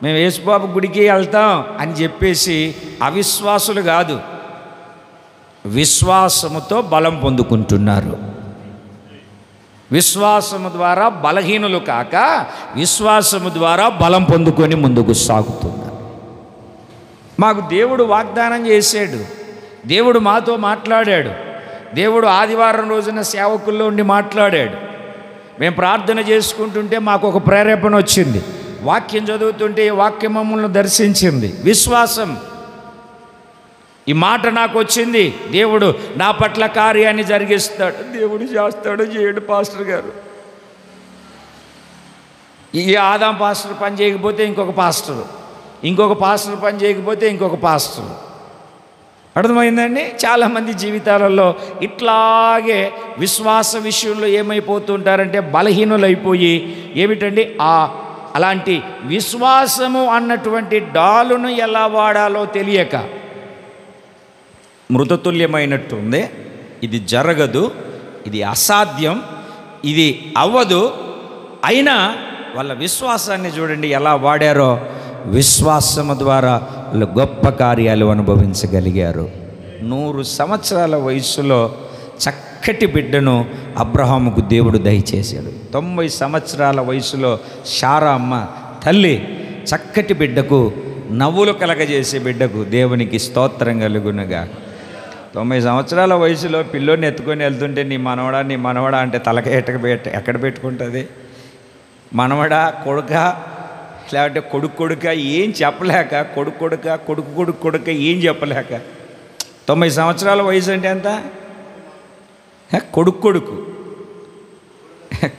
మేము యేసుబాబు గుడికి వెళ్తాం అని చెప్పేసి అవిశ్వాసులు కాదు, విశ్వాసముతో బలం పొందుకుంటున్నారు. విశ్వాసము ద్వారా బలహీనులు కాక విశ్వాసము ద్వారా బలం పొందుకొని ముందుకు సాగుతున్నారు. మాకు దేవుడు వాగ్దానం చేశాడు, దేవుడు మాతో మాట్లాడాడు, దేవుడు ఆదివారం రోజున సేవకుల్లో ఉండి మాట్లాడాడు. మేము ప్రార్థన చేసుకుంటుంటే మాకు ఒక ప్రేరేపణ వచ్చింది. వాక్యం చదువుతుంటే ఈ వాక్యం మమ్మల్ని దర్శించింది. విశ్వాసం, ఈ మాట నాకు వచ్చింది, దేవుడు నా పట్ల కార్యాన్ని జరిగిస్తాడు. దేవుడు చేస్తాడు, చేయడు పాస్టర్ గారు. ఈ ఆదాం పాస్టర్ పని చేయకపోతే ఇంకొక పాస్టరు, ఇంకొక పాస్టర్ పని చేయకపోతే ఇంకొక పాస్టరు. అర్థమైందండి? చాలామంది జీవితాలలో ఇట్లాగే విశ్వాస విషయంలో ఏమైపోతుంటారంటే బలహీనులైపోయి ఏమిటండి అలాంటి విశ్వాసము అన్నటువంటి డాలును ఎలా వాడాలో తెలియక మృతతుల్యమైనట్టుంది, ఇది జరగదు, ఇది అసాధ్యం, ఇది అవ్వదు, అయినా వాళ్ళ విశ్వాసాన్ని చూడండి ఎలా వాడారో. విశ్వాసము ద్వారా వాళ్ళు గొప్ప కార్యాలు అనుభవించగలిగారు. 100 సంవత్సరాల వయసులో చక్కటి బిడ్డను అబ్రహాముకు దేవుడు దయచేశాడు. 90 సంవత్సరాల వయసులో శారా అమ్మ తల్లి చక్కటి బిడ్డకు, నవ్వులు కలగజేసే బిడ్డకు దేవునికి స్తోత్రం కలుగునుగా. 90 సంవత్సరాల వయసులో పిల్లోని ఎత్తుకొని వెళ్తుంటే నీ మనవడా అంటే తలక ఎక్కడ పెట్టుకుంటుంది? మనవడా, కొడుక, లేకపోతే కొడుక ఏం చెప్పలేక, కొడుక ఏం చెప్పలేక 90 సంవత్సరాల వయసు అంటే ఎంత?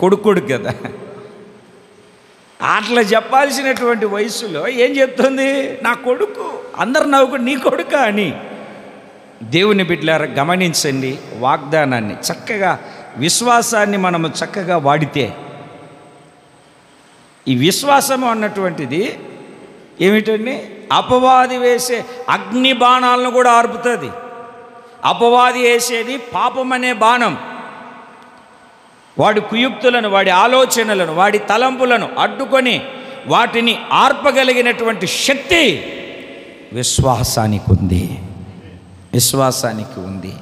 కొడుకు కదా. అట్లా చెప్పాల్సినటువంటి వయసులో ఏం చెప్తుంది? నా కొడుకు. అందరు నవ్వుకుని నీ కొడుక అని. దేవుని బిడ్డలారా గమనించండి, వాగ్దానాన్ని చక్కగా, విశ్వాసాన్ని మనము చక్కగా వాడితే, ఈ విశ్వాసము అన్నటువంటిది ఏమిటండి? అపవాది వేసే అగ్ని బాణాలను కూడా ఆర్పుతుంది. అపవాది వేసేది పాపం అనే బాణం. వాడి కుయుక్తులను, వాడి ఆలోచనలను, వాడి తలంపులను అడ్డుకొని వాటిని ఆర్పగలిగినటువంటి శక్తి విశ్వాసానికి ఉంది.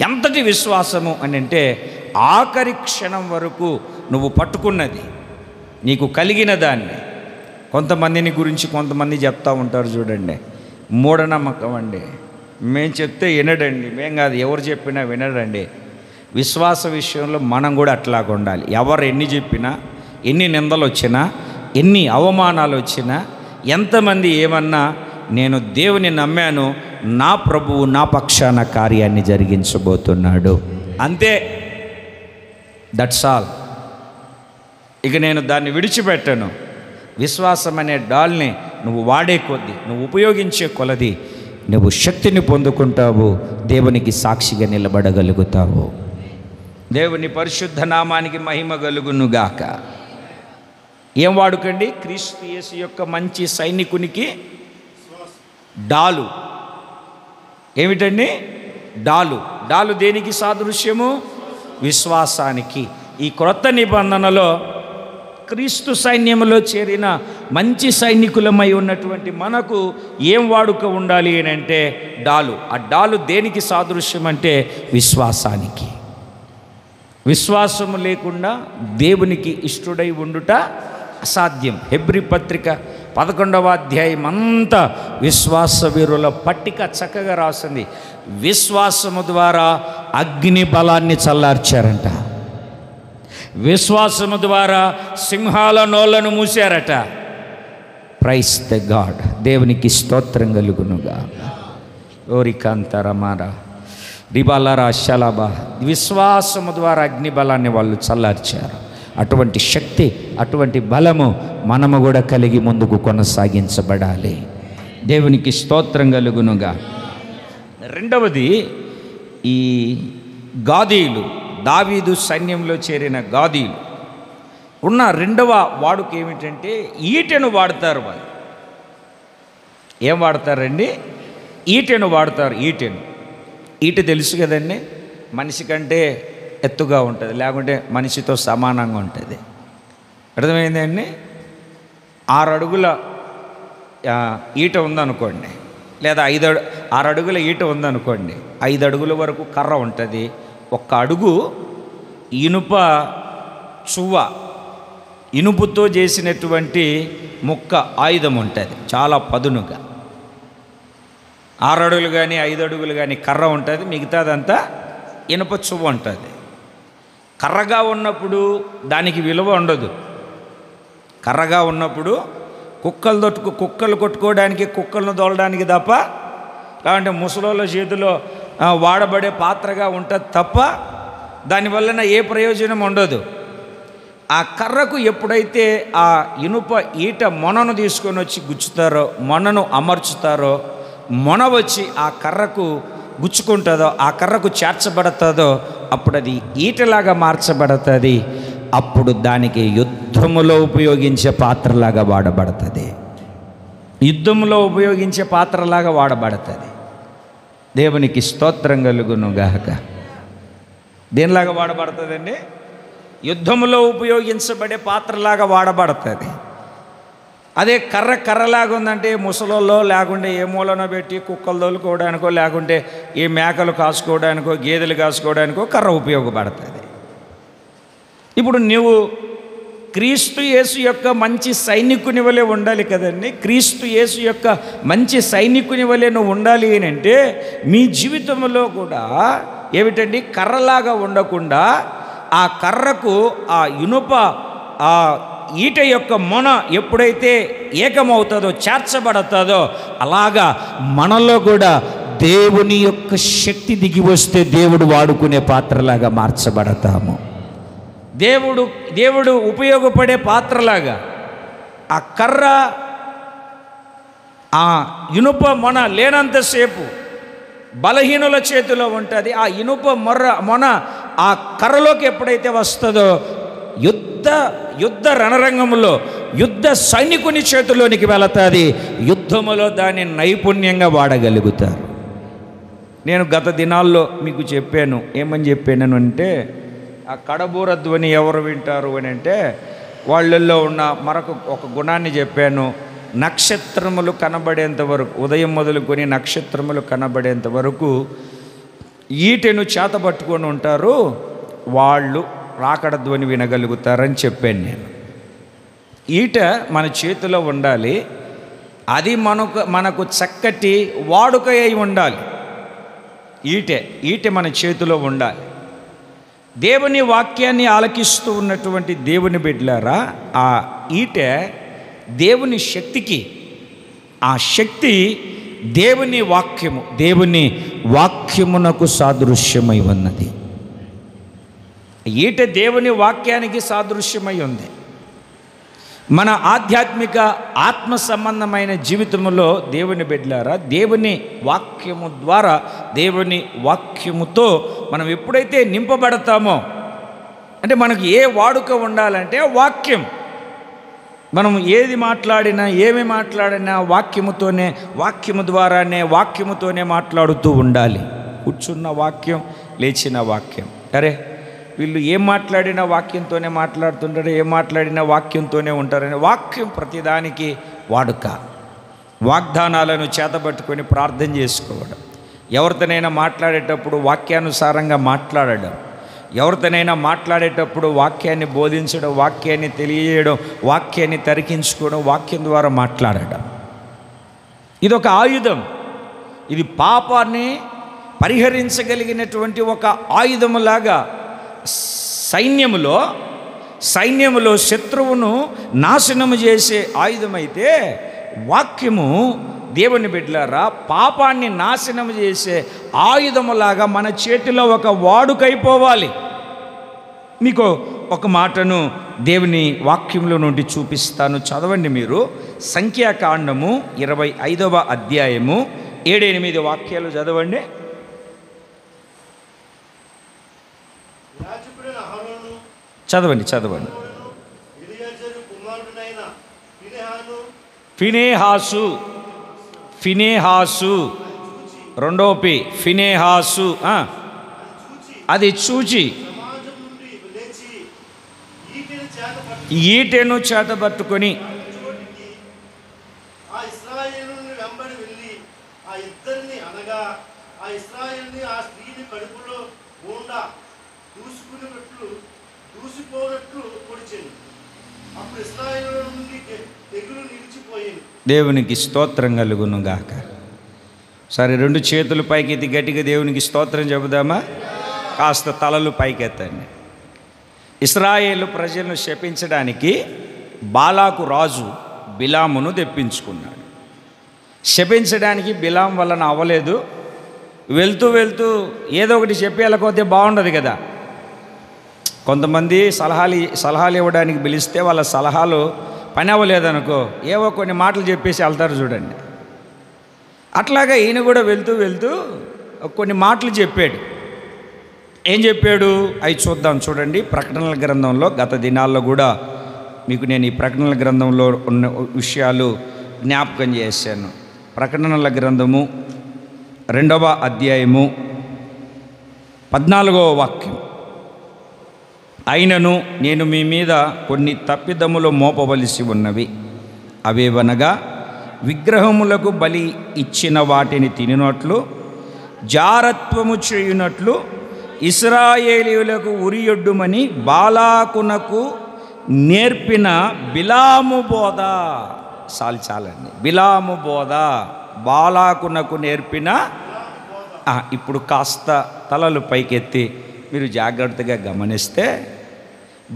ఎంతటి విశ్వాసము అని అంటే, ఆఖరి క్షణం వరకు నువ్వు పట్టుకున్నది, నీకు కలిగిన దాన్ని. కొంతమందిని గురించి కొంతమంది చెప్తూ ఉంటారు చూడండి, మూఢనమ్మకం అండి, మేము చెప్తే వినడండి, మేం కాదు ఎవరు చెప్పినా వినడండి. విశ్వాస విషయంలో మనం కూడా అట్లాగా ఉండాలి. ఎవరు ఎన్ని చెప్పినా, ఎన్ని నిందలు వచ్చినా, ఎన్ని అవమానాలు వచ్చినా, ఎంతమంది ఏమన్నా, నేను దేవుని నమ్మాను, నా ప్రభువు నా పక్షాన కార్యాన్ని జరిగించబోతున్నాడు, అంతే. That's all. ఇక నేను దాన్ని విడిచిపెట్టను. విశ్వాసం అనే డాల్ని నువ్వు వాడే కొద్దీ, నువ్వు ఉపయోగించే కొలది నువ్వు శక్తిని పొందుకుంటావు, దేవునికి సాక్షిగా నిలబడగలుగుతావు. దేవుని పరిశుద్ధ నామానికి మహిమ కలుగునుగాక. ఏం వాడుకండి? క్రీస్తు యేసు యొక్క మంచి సైనికునికి డాలు. ఏమిటండి? డాలు దేనికి సాదృశ్యము? విశ్వాసానికి. ఈ క్రొత్త నిబంధనలో క్రీస్తు సైన్యంలో చేరిన మంచి సైనికులమై ఉన్నటువంటి మనకు ఏం వాడుక ఉండాలి అని అంటే డాలు. ఆ డాలు దేనికి సాదృశ్యం అంటే విశ్వాసానికి. విశ్వాసము లేకుండా దేవునికి ఇష్టుడై ఉండుట అసాధ్యం. హెబ్రీ పత్రిక 11వ అధ్యాయం అంతా విశ్వాస వీరుల పట్టిక చక్కగా రాసింది. విశ్వాసము ద్వారా అగ్ని బలాన్ని చల్లార్చారంట. విశ్వాసము ద్వారా సింహాల నోళ్లను మూసారట. Praise the God. దేవునికి స్తోత్రం కలుగునుగా. ఓరికాంతరమారా రిబాలరా శలభ. విశ్వాసము ద్వారా అగ్ని బలాన్ని వాళ్ళు చల్లార్చారు. అటువంటి శక్తి, అటువంటి బలము మనము కూడా కలిగి ముందుకు కొనసాగించబడాలి. దేవునికి స్తోత్రం కలుగునుగా. రెండవది, ఈ గాదీలు, దావీదు సైన్యంలో చేరిన గాదీలు ఉన్న రెండవ వాడుక ఏమిటంటే ఈటెను వాడతారు. వాళ్ళు ఏం వాడతారండి? ఈటెను వాడతారు. ఈట తెలుసు కదండి, మనిషి కంటే ఎత్తుగా ఉంటుంది, లేకుంటే మనిషితో సమానంగా ఉంటుంది. అర్థమైందండి? 6 అడుగుల ఈట ఉందనుకోండి, లేదా 6 అడుగుల ఈట ఉందనుకోండి, 5 అడుగుల వరకు కర్ర ఉంటుంది. 1 అడుగు ఇనుప చువ్వ, ఇనుపుతో చేసినటువంటి ముక్క ఆయుధం ఉంటుంది, చాలా పదునుగా. 6 అడుగులు కానీ 5 అడుగులు కానీ కర్ర ఉంటుంది, మిగతాదంతా ఇనుప చువ్వ ఉంటుంది. కర్రగా ఉన్నప్పుడు దానికి విలువ ఉండదు. కర్రగా ఉన్నప్పుడు కుక్కలు కొట్టుకోవడానికి, కుక్కలను తోలడానికి తప్ప, లేదంటే ముసలోళ్ళ చేతిలో వాడబడే పాత్రగా ఉంటుంది తప్ప దానివలన ఏ ప్రయోజనం ఉండదు. ఆ కర్రకు ఎప్పుడైతే ఆ ఇనుప ఈట మొనను తీసుకొని వచ్చి గుచ్చుతారో, మొనను అమర్చుతారో, మొన వచ్చి ఆ కర్రకు గుచ్చుకుంటుందో, ఆ కర్రకు చేర్చబడుతుందో, అప్పుడు అది ఈటలాగా మార్చబడుతుంది. అప్పుడు దానికి యుద్ధములో ఉపయోగించే పాత్రలాగా వాడబడుతుంది. దేవునికి స్తోత్రం కలుగును గాక. దేనిలాగా వాడబడుతుందండి? యుద్ధములో ఉపయోగించబడే పాత్రలాగా వాడబడుతుంది. అదే కర్రలాగా ఉందంటే ముసలోళ్ళో లేకుంటే ఏ మూలనో పెట్టి కుక్కలు తోలుకోవడానికో లేకుంటే ఏ మేకలు కాసుకోవడానికో గేదెలు కాసుకోవడానికో కర్ర ఉపయోగపడుతుంది. ఇప్పుడు నువ్వు క్రీస్తు యేసు యొక్క మంచి సైనికుని వలె ఉండాలి కదండి. క్రీస్తు యేసు యొక్క మంచి సైనికుని వలె నువ్వు ఉండాలి అని అంటే మీ జీవితంలో కూడా ఏమిటండి, కర్రలాగా ఉండకుండా ఆ కర్రకు ఆ ఇనుప ఆ ఈట యొక్క మొన ఎప్పుడైతే ఏకమవుతుందో, చేర్చబడుతుందో, అలాగా మనలో కూడా దేవుని యొక్క శక్తి దిగి వస్తే దేవుడు వాడుకునే పాత్రలాగా మార్చబడతాము. దేవుడు ఉపయోగపడే పాత్రలాగా ఆ కర్ర ఆ ఇనుప మొన లేనంతసేపు బలహీనుల చేతిలో ఉంటుంది. ఆ ఇనుప మొన ఆ కర్రలోకి ఎప్పుడైతే వస్తుందో యుద్ధ రణరంగంలో యుద్ధ సైనికుని చేతిలోనికి వెళతాది. యుద్ధములో దాన్ని నైపుణ్యంగా వాడగలుగుతారు. నేను గత దినాల్లో మీకు చెప్పాను, ఏమని చెప్పాను అంటే, ఆ కడబూర ధ్వని ఎవరు వింటారు అని అంటే వాళ్ళల్లో ఉన్న మరొక ఒక గుణాన్ని చెప్పాను. నక్షత్రములు కనబడేంత వరకు, ఉదయం మొదలుకొని నక్షత్రములు కనబడేంత వరకు ఈటెను చేతబట్టుకొని ఉంటారు, వాళ్ళు రాకడ ధ్వని వినగలుగుతారని చెప్పాను నేను. ఈట మన చేతిలో ఉండాలి, అది మనకు చక్కటి వాడుక అయి ఉండాలి. ఈటె మన చేతిలో ఉండాలి. దేవుని వాక్యాన్ని ఆలకిస్తూ ఉన్నటువంటి దేవుని బిడ్డలారా, ఆ ఈటె దేవుని శక్తికి, ఆ శక్తి దేవుని వాక్యమునకు సాదృశ్యమై ఉన్నది. ఈట దేవుని వాక్యానికి సాదృశ్యమై ఉంది. మన ఆధ్యాత్మిక ఆత్మ సంబంధమైన జీవితంలో దేవుని బిడ్డలారా, దేవుని వాక్యము ద్వారా, దేవుని వాక్యముతో మనం ఎప్పుడైతే నింపబడతామో, అంటే మనకు ఏ వాడుక ఉండాలంటే వాక్యం. మనం ఏది మాట్లాడినా, ఏమి మాట్లాడినా వాక్యము ద్వారానే మాట్లాడుతూ ఉండాలి. కూర్చున్న వాక్యం, లేచిన వాక్యం. అరే వీళ్ళు ఏం మాట్లాడినా వాక్యంతోనే మాట్లాడుతుంటారు, ఏం మాట్లాడినా వాక్యంతోనే ఉంటారని వాక్యం ప్రతిదానికి వాడుక. వాగ్దానాలను చేతబట్టుకొని ప్రార్థన చేసుకోవడం, ఎవరితోనైనా మాట్లాడేటప్పుడు వాక్యానుసారంగా మాట్లాడడం, ఎవరితోనైనా మాట్లాడేటప్పుడు వాక్యాన్ని బోధించడం, వాక్యాన్ని తెలియజేయడం, వాక్యాన్ని తరికించుకోవడం, వాక్యం ద్వారా మాట్లాడడం. ఇదొక ఆయుధం. ఇది పాపాన్ని పరిహరించగలిగినటువంటి ఒక ఆయుధములాగా సైన్యములో శత్రువును నాశనము చేసే ఆయుధమైతే, వాక్యము దేవుని బిడ్డలారా పాపాన్ని నాశనం చేసే ఆయుధములాగా మన చేతిలో ఒక వాడుకైపోవాలి. మీకు ఒక మాటను దేవుని వాక్యంలో నుండి చూపిస్తాను, చదవండి మీరు. సంఖ్యాకాండము 25వ అధ్యాయము 7-8 వాక్యాలు చదవండి. చదవండి. ఫినేహాసు రెండో పి ఫినేహాసు అది చూచి ఈటెను చేతబట్టుకొని దేవునికి స్తోత్రం కలుగును గాక. సరే, 2 చేతులు పైకెత్తి గట్టిగా దేవునికి స్తోత్రం చెబుదామా? కాస్త తలలు పైకెత్తండి. ఇశ్రాయేలు ప్రజలను శపించడానికి బాలాకు రాజు బిలామును తెప్పించుకున్నాడు. శపించడానికి బిలాం వలన అవ్వలేదు. వెళ్తూ ఏదో ఒకటి చెప్పి వెళ్ళకపోతే బాగుండదు కదా. కొంతమంది సలహాలు ఇవ్వడానికి పిలిస్తే వాళ్ళ సలహాలు పని అవ్వలేదనుకో, ఏవో కొన్ని మాటలు చెప్పేసి వెళ్తారు చూడండి. అట్లాగా ఈయన కూడా వెళ్తూ కొన్ని మాటలు చెప్పాడు. ఏం చెప్పాడు అవి చూద్దాం. చూడండి, ప్రకటనల గ్రంథంలో గత దినాల్లో కూడా మీకు నేను ఈ ప్రకటనల గ్రంథంలో ఉన్న విషయాలు జ్ఞాపకం చేశాను. ప్రకటనల గ్రంథము 2వ అధ్యాయము 14వ వాక్యం. అయినను నేను మీ మీద కొన్ని తప్పిదములు మోపవలసి ఉన్నవి, అవేవనగా విగ్రహములకు బలి ఇచ్చిన వాటిని తినినట్లు, జారత్వము చేయునట్లు ఇశ్రాయేలీయులకు ఉరియొడ్డుమని బాలాకునకు నేర్పిన బిలాము బోధ. చాలండి. బిలాము బోధ బాలాకునకు నేర్పిన. ఇప్పుడు కాస్త తలలు పైకెత్తి మీరు జాగ్రత్తగా గమనిస్తే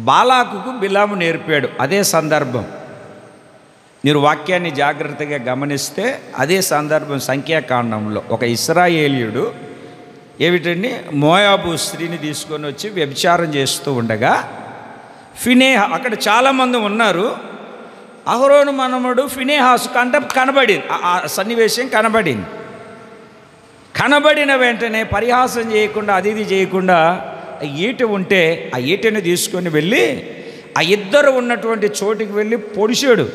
బాలాకుకు బిలాము నేర్పాడు. అదే సందర్భం. మీరు వాక్యాన్ని జాగ్రత్తగా గమనిస్తే అదే సందర్భం. సంఖ్యాకాండంలో ఒక ఇశ్రాయేలీయుడు ఏమిటండి, మోయాబు స్త్రీని తీసుకొని వచ్చి వ్యభిచారం చేస్తూ ఉండగా ఫినేహా, అక్కడ చాలామంది ఉన్నారు, అహరోను మనమడు ఫినేహాసు కనబడింది. ఆ సన్నివేశం కనబడిన వెంటనే పరిహాసం చేయకుండా అది చేయకుండా ఈట ఉంటే ఆ ఈటని తీసుకొని వెళ్ళి ఆ ఇద్దరు ఉన్నటువంటి చోటికి వెళ్ళి పొడిచాడు.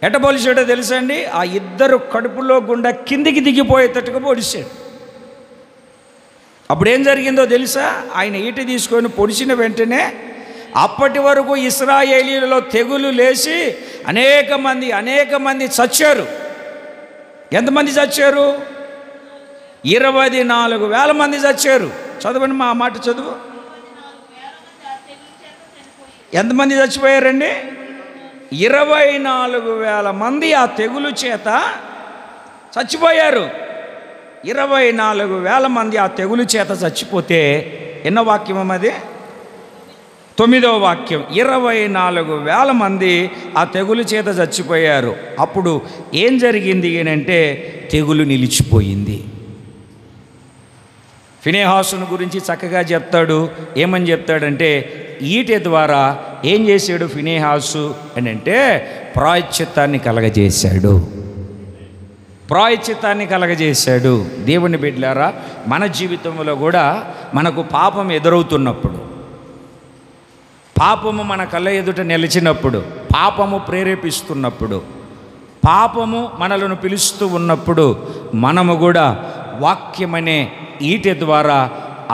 ఎట పొడిచాడో తెలుసా అండి? ఆ ఇద్దరు కడుపులో గుండా కిందికి దిగిపోయేటట్టుగా పొడిచాడు. అప్పుడు ఏం జరిగిందో తెలుసా? ఆయన ఈట తీసుకొని పొడిచిన వెంటనే అప్పటి వరకు ఇశ్రాయేలీయులలో తెగులు లేచి అనేక మంది చచ్చారు. ఎంతమంది చచ్చారు? 24,000 మంది చచ్చారు. చదవండి, మా మాట చదువు. ఎంతమంది చచ్చిపోయారండి? 24,000 మంది ఆ తెగులు చేత చచ్చిపోయారు. 24,000 మంది ఆ తెగులు చేత చచ్చిపోతే ఎన్నో వాక్యం అది? 9వ వాక్యం. 24,000 మంది ఆ తెగులు చేత చచ్చిపోయారు. అప్పుడు ఏం జరిగింది అంటే తెగులు నిలిచిపోయింది. ఫినేహాసును గురించి చక్కగా చెప్తాడు. ఏమని చెప్తాడంటే, ఈట ద్వారా ఏం చేశాడు ఫినేహాసు అని అంటే ప్రాయశ్చిత్తాన్ని కలగజేశాడు. దేవుని బిడ్డలారా, మన జీవితంలో కూడా మనకు పాపం ఎదురవుతున్నప్పుడు, పాపము మన కళ్ళ ఎదుట నిలిచినప్పుడు, పాపము ప్రేరేపిస్తున్నప్పుడు, పాపము మనలను పిలుస్తూ ఉన్నప్పుడు మనము కూడా వాక్యమనే ఈట ద్వారా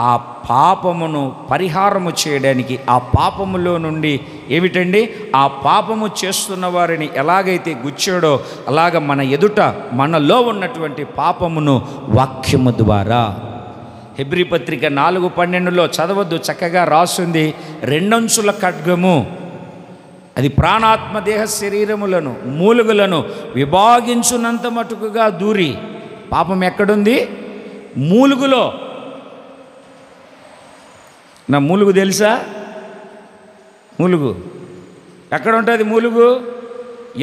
ఆ పాపమును పరిహారము చేయడానికి, ఆ పాపములో నుండి ఏమిటండి, ఆ పాపము చేస్తున్న వారిని ఎలాగైతే గుచ్చాడో అలాగ మన ఎదుట మనలో ఉన్నటువంటి పాపమును వాక్యము ద్వారా. హెబ్రీ పత్రిక 4:12 చదవద్దు, చక్కగా రాస్తుంది. 2 అంచుల ఖడ్గము, అది ప్రాణాత్మ దేహ శరీరములను మూలుగులను విభాగించునంత మటుకుగా దూరి. పాపం ఎక్కడుంది? మూలుగులో. నా మూలుగు తెలుసా? మూలుగు ఎక్కడ ఉంటుంది? మూలుగు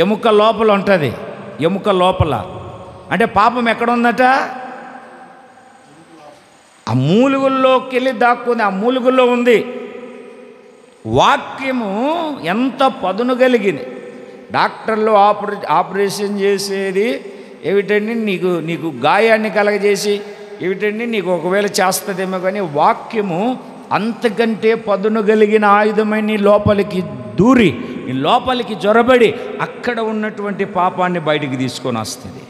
ఎముక లోపల ఉంటుంది. ఎముక లోపల అంటే పాపం ఎక్కడ ఉందట? ఆ మూలుగుల్లోకి వెళ్ళి దాక్కుంది. ఆ మూలుగుల్లో ఉంది. వాక్యము ఎంత పదును కలిగింది. డాక్టర్లు ఆపరేషన్ చేసేది ఏమిటండి, నీకు గాయాన్ని కలగజేసి ఏమిటండి నీకు ఒకవేళ చేస్తుందేమో, కానీ వాక్యము అంతకంటే పదును కలిగిన ఆయుధమైన నీ లోపలికి దూరి, నీ లోపలికి జొరబడి అక్కడ ఉన్నటువంటి పాపాన్ని బయటికి తీసుకొని వస్తుంది.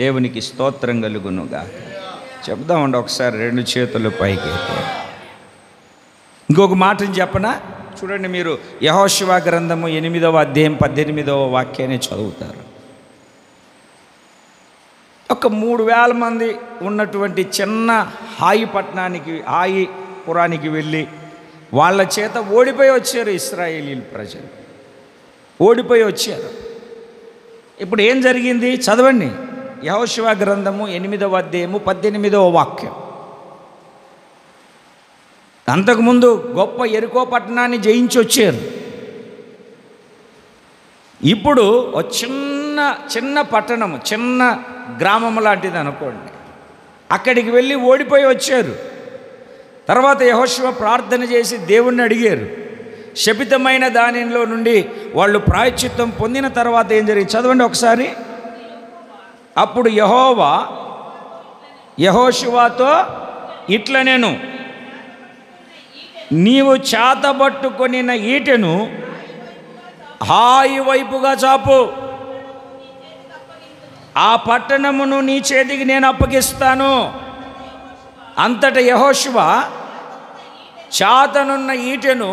దేవునికి స్తోత్రం కలుగునుగా. చెప్దామండి ఒకసారి 2 చేతులు పైకి. ఇంకొక మాటని చెప్పనా? చూడండి, మీరు యెహోషువ గ్రంథము 8వ అధ్యాయం 18వ వాక్యాన్ని చదువుతారు. ఒక 3,000 మంది ఉన్నటువంటి చిన్న హాయిపురానికి వెళ్ళి వాళ్ళ చేత ఓడిపోయి వచ్చారు. ఇశ్రాయేలీయుల ప్రజలు ఓడిపోయి వచ్చారు. ఇప్పుడు ఏం జరిగింది చదవండి. యెహోషువ గ్రంథము 8వ అధ్యాయము 18వ వాక్యం. అంతకుముందు గొప్ప యెరికో పట్టణాన్ని జయించి వచ్చారు. ఇప్పుడు ఒక చిన్న పట్టణము, చిన్న గ్రామం లాంటిది అనుకోండి, అక్కడికి వెళ్ళి ఓడిపోయి వచ్చారు. తర్వాత యెహోషువ ప్రార్థన చేసి దేవుణ్ణి అడిగారు. శపితమైన దానిలో నుండి వాళ్ళు ప్రాయశ్చిత్తం పొందిన తర్వాత ఏం జరిగింది చదవండి ఒకసారి. అప్పుడు యెహోవా యెహోషువతో ఇట్లనెను, నీవు చేతబట్టుకొనిన ఈటెను హాయి వైపుగా చాపు, ఆ పట్టణమును నీ చేతికి నేను అప్పగిస్తాను. అంతట యెహోషువ చాతనున్న ఈటెను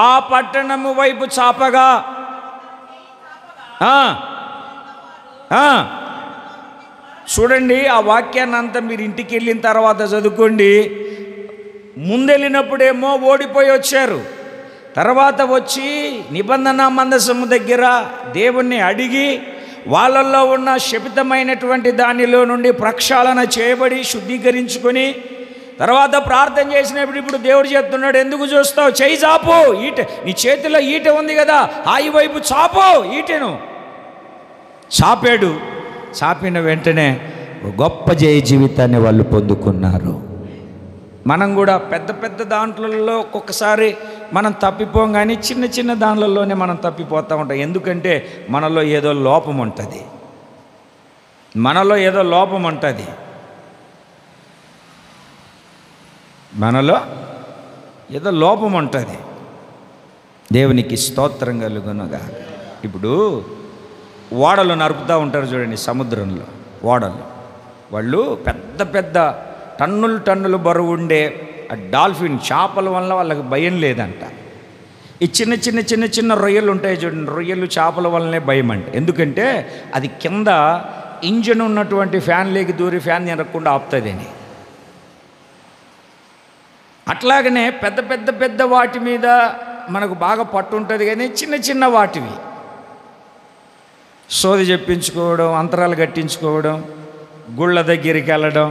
ఆ పట్టణము వైపు చాపగా చూడండి, ఆ వాక్యాన్ని అంతా మీరు ఇంటికి వెళ్ళిన తర్వాత చదువుకోండి. ముందెళ్ళినప్పుడేమో ఓడిపోయి వచ్చారు, తర్వాత వచ్చి నిబంధన మందసము దగ్గర దేవుణ్ణి అడిగి వాళ్ళల్లో ఉన్న శపితమైనటువంటి దానిలో నుండి ప్రక్షాళన చేయబడి శుద్ధీకరించుకొని తర్వాత ప్రార్థన చేసినప్పుడు ఇప్పుడు దేవుడు చెప్తున్నాడు, ఎందుకు చూస్తావు, చేయి చాపు, ఈట నీ చేతిలో ఈట ఉంది కదా, హాయి వైపు చాపు, ఈటెను చాపాడు. చాపిన వెంటనే గొప్ప జయ జీవితాన్ని వాళ్ళు పొందుకున్నారు. మనం కూడా పెద్ద పెద్ద దాంట్లలో ఒక్కొక్కసారి మనం తప్పిపోం, కానీ చిన్న చిన్న దాంట్లలోనే మనం తప్పిపోతూ ఉంటాం. ఎందుకంటే మనలో ఏదో లోపం ఉంటుంది, మనలో ఏదో లోపం ఉంటుంది, మనలో ఏదో లోపం ఉంటుంది. దేవునికి స్తోత్రం కలుగునుగా. ఇప్పుడు ఓడలు నరుపుతూ ఉంటారు చూడండి, సముద్రంలో ఓడలు. వాళ్ళు పెద్ద పెద్ద టన్నులు బరువు ఉండే ఆ డాల్ఫిన్ చేపల వల్ల వాళ్ళకి భయం లేదంట. ఈ చిన్న చిన్న చిన్న చిన్న రొయ్యలు ఉంటాయి చూడండి, రొయ్యలు చేపల వల్లనే భయం అంట. ఎందుకంటే అది కింద ఇంజన్ ఉన్నటువంటి ఫ్యాన్లోకి దూరి ఫ్యాన్ తిరగకుండా ఆపుతుందని. అట్లాగనే పెద్ద పెద్ద పెద్ద వాటి మీద మనకు బాగా పట్టు ఉంటుంది, కానీ చిన్న చిన్న వాటివి సోది చెప్పించుకోవడం, అంతరాలు కట్టించుకోవడం, గుళ్ళ దగ్గరికి వెళ్ళడం,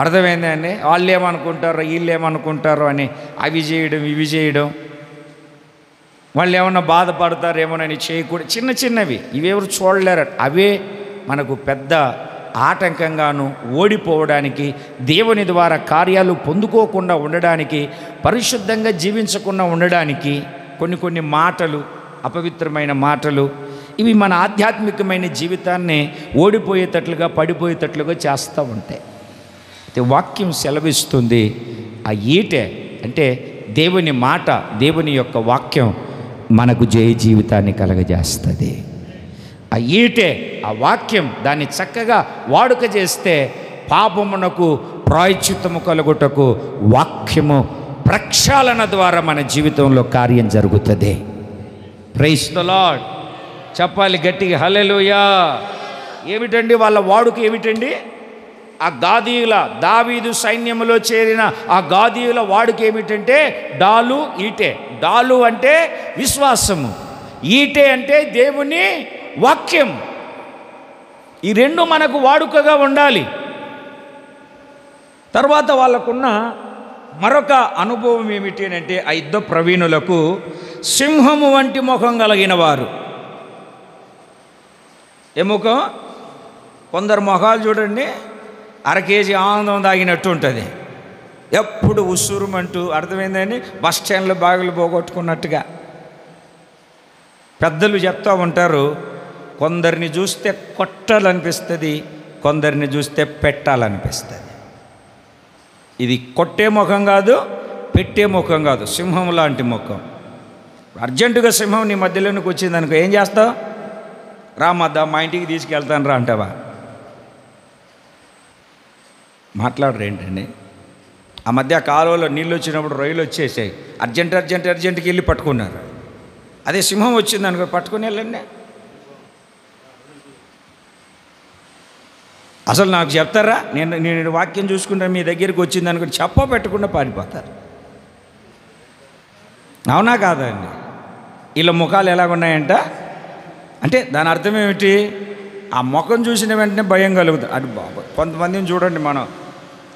అర్థమైందండి, వాళ్ళు ఏమనుకుంటారో వీళ్ళు ఏమనుకుంటారో అని అవి చేయడం ఇవి చేయడం, వాళ్ళు ఏమన్నా బాధపడతారేమోనని చేయకూడదు. చిన్న చిన్నవి ఇవెవరు చూడలేరు. అవే మనకు పెద్ద ఆటంకంగాను ఓడిపోవడానికి, దేవుని ద్వారా కార్యాలు పొందుకోకుండా ఉండడానికి, పరిశుద్ధంగా జీవించకుండా ఉండడానికి కొన్ని కొన్ని మాటలు, అపవిత్రమైన మాటలు, ఇవి మన ఆధ్యాత్మికమైన జీవితాన్ని ఓడిపోయేటట్లుగా పడిపోయేటట్లుగా చేస్తూ ఉంటాయి. వాక్యం సెలవిస్తుంది, ఆ ఈటె అంటే దేవుని మాట, దేవుని యొక్క వాక్యం మనకు జయ జీవితాన్ని కలగజేస్తుంది. ఆ ఈటె, ఆ వాక్యం, దాన్ని చక్కగా వాడుక చేస్తే పాపమునకు ప్రాయశ్చిత్తము కలుగుటకు వాక్యము ప్రక్షాళన ద్వారా మన జీవితంలో కార్యం జరుగుతుంది. Praise the lord. చెప్పాలి గట్టిగా హల్లెలూయా. ఏమిటండి వాళ్ళ వాడుక ఏమిటండి? ఆ గాదీయుల, దావీదు సైన్యములో చేరిన ఆ గాదీయుల వాడుక ఏమిటంటే డాలు, ఈటె. డాలు అంటే విశ్వాసము, ఈటె అంటే దేవుని వాక్యం. ఈ రెండు మనకు వాడుకగా ఉండాలి. తర్వాత వాళ్ళకున్న మరొక అనుభవం ఏమిటి అంటే, ఆ యుద్ధ ప్రవీణులకు సింహము వంటి ముఖం కలిగిన వారు. ఏ ముఖం? కొందరు ముఖాలు చూడండి, 1/2 కేజీ ఆనందం తాగినట్టు ఉంటుంది, ఎప్పుడు ఉస్సురుమంటూ, అర్థమైందని బస్ స్టాండ్లో బాగులు పోగొట్టుకున్నట్టుగా. పెద్దలు చెప్తూ ఉంటారు, కొందరిని చూస్తే కొట్టాలనిపిస్తుంది, కొందరిని చూస్తే పెట్టాలనిపిస్తుంది. ఇది కొట్టే ముఖం కాదు, పెట్టే ముఖం కాదు, సింహం లాంటి ముఖం. అర్జెంటుగా సింహం నీ మధ్యలోనికి వచ్చింది అనుకో, ఏం చేస్తావు? రామద్దా, మా ఇంటికి తీసుకెళ్తాను రా అంటావా? మాట్లాడరు ఏంటండి? ఆ మధ్య కాలువలో నీళ్ళు వచ్చినప్పుడు రొయ్యలు వచ్చేసాయి, అర్జెంటుకి వెళ్ళి పట్టుకున్నారు. అదే సింహం వచ్చింది అనుకో, పట్టుకుని వెళ్ళండి. అసలు నాకు చెప్తారా? నేను వాక్యం చూసుకుంటా మీ దగ్గరికి వచ్చింది అనుకో, పెట్టకుండా పారిపోతారు. అవునా కాదా అండి? వీళ్ళ ముఖాలు ఎలాగున్నాయంట అంటే దాని అర్థం ఏమిటి? ఆ ముఖం చూసిన వెంటనే భయం కలుగుతుంది. అది బాబా, కొంతమందిని చూడండి, మనం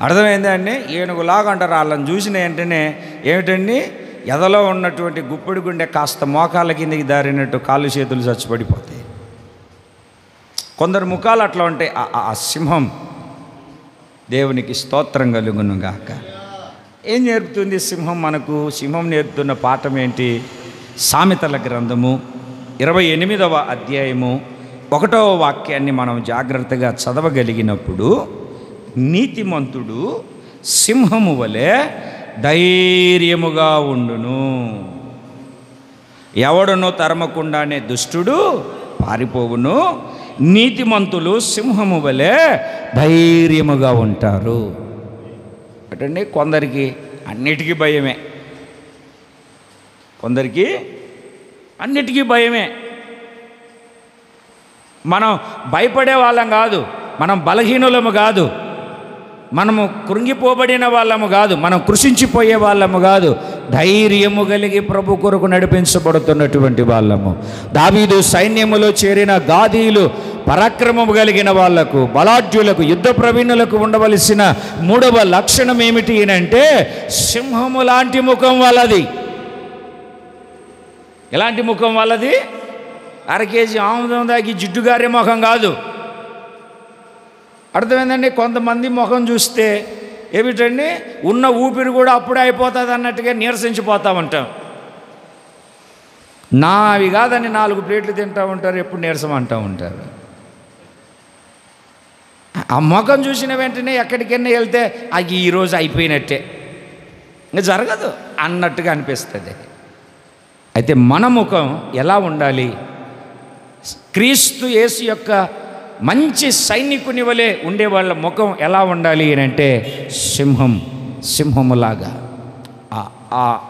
అర్థమైంది అండి, ఏనుగులాగా అంటారు. వాళ్ళని చూసిన వెంటనే ఏమిటండి, ఎదలో ఉన్నటువంటి గుప్పిడి గుండె కాస్త మోకాళ్ళ కిందకి దారినట్టు కాళ్ళు చేతులు చచ్చిపడిపోతాయి. కొందరు ముఖాలు అట్లా ఉంటాయి. ఆ సింహం. దేవునికి స్తోత్రం కలుగును గాక. ఏం నేర్పుతుంది సింహం మనకు? సింహం నేర్పుతున్న పాఠం ఏంటి? సామెతల గ్రంథము 28వ అధ్యాయము 1వ వాక్యాన్ని మనం జాగ్రత్తగా చదవగలిగినప్పుడు, నీతిమంతుడు సింహము వలె ధైర్యముగా ఉండును, ఎవడునో తరమకుండానే దుష్టుడు పారిపోవును, నీతిమంతులు సింహము వలె ధైర్యముగా ఉంటారు. అంటే కొందరికి అన్నిటికీ భయమే, కొందరికి అన్నిటికీ భయమే. మనం భయపడే వాళ్ళం కాదు, మనం బలహీనులము కాదు, మనము కృంగిపోబడిన వాళ్ళము కాదు, మనం కృషించిపోయే వాళ్ళము కాదు, ధైర్యము కలిగి ప్రభు కొరకు నడిపించబడుతున్నటువంటి వాళ్ళము. దావీదు సైన్యములో చేరిన గాదీలు పరాక్రమము కలిగిన వాళ్లకు, బలాఢ్యులకు, యుద్ధ ప్రవీణులకు ఉండవలసిన మూడవ లక్షణం ఏమిటి అంటే సింహము లాంటి ముఖం వాళ్ళది. ఎలాంటి ముఖం వాళ్ళది? అరకేజీ ఆముదం దాగి జిడ్డుగారే ముఖం కాదు. అర్థమైందండి? కొంతమంది ముఖం చూస్తే ఏమిటండి, ఉన్న ఊపిరి కూడా అప్పుడే అయిపోతుంది అన్నట్టుగా నీరసించిపోతూ ఉంటాం. అవి కాదని 4 ప్లేట్లు తింటూ ఉంటారు, ఎప్పుడు నీరసం అంటూ ఉంటారు. ఆ ముఖం చూసిన వెంటనే ఎక్కడికైనా వెళ్తే అది ఈరోజు అయిపోయినట్టే, ఇంకా జరగదు అన్నట్టుగా అనిపిస్తుంది. అయితే మన ముఖం ఎలా ఉండాలి? క్రీస్తు యేసు యొక్క మంచి సైనికుని వలె ఉండేవాళ్ళ ముఖం ఎలా ఉండాలి అంటే సింహములాగా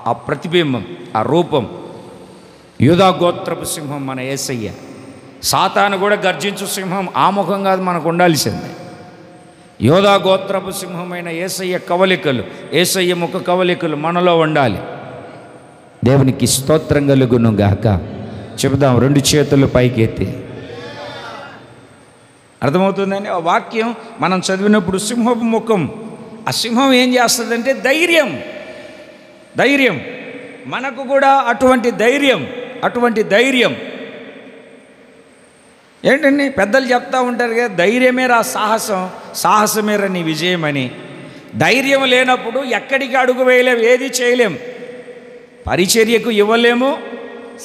ఆ ప్రతిబింబం, ఆ రూపం. యూదా గోత్రపు సింహం మన యేసయ్య. సాతాను కూడా గర్జించు సింహం ఆ ముఖం కాదు మనకు ఉండాల్సిందే. యూదా గోత్రపు సింహమైన యేసయ్య కవలికలు, యేసయ్య ముఖ కవలికలు మనలో ఉండాలి. దేవునికి స్తోత్రం కలుగును గాక. చెబుదాం 2 చేతులు పైకి ఎత్తి. అర్థమవుతుందండి? ఆ వాక్యం మనం చదివినప్పుడు సింహపు ముఖం. ఆ సింహం ఏం చేస్తుందంటే ధైర్యం. మనకు కూడా అటువంటి ధైర్యం ఏంటండి? పెద్దలు చెప్తా ఉంటారు కదా, ధైర్యమేరా సాహసమేరా నీ విజయం అని. ధైర్యం లేనప్పుడు ఎక్కడికి అడుగు వేయలేం, ఏది చేయలేం, పరిచర్యకు ఇవ్వలేము,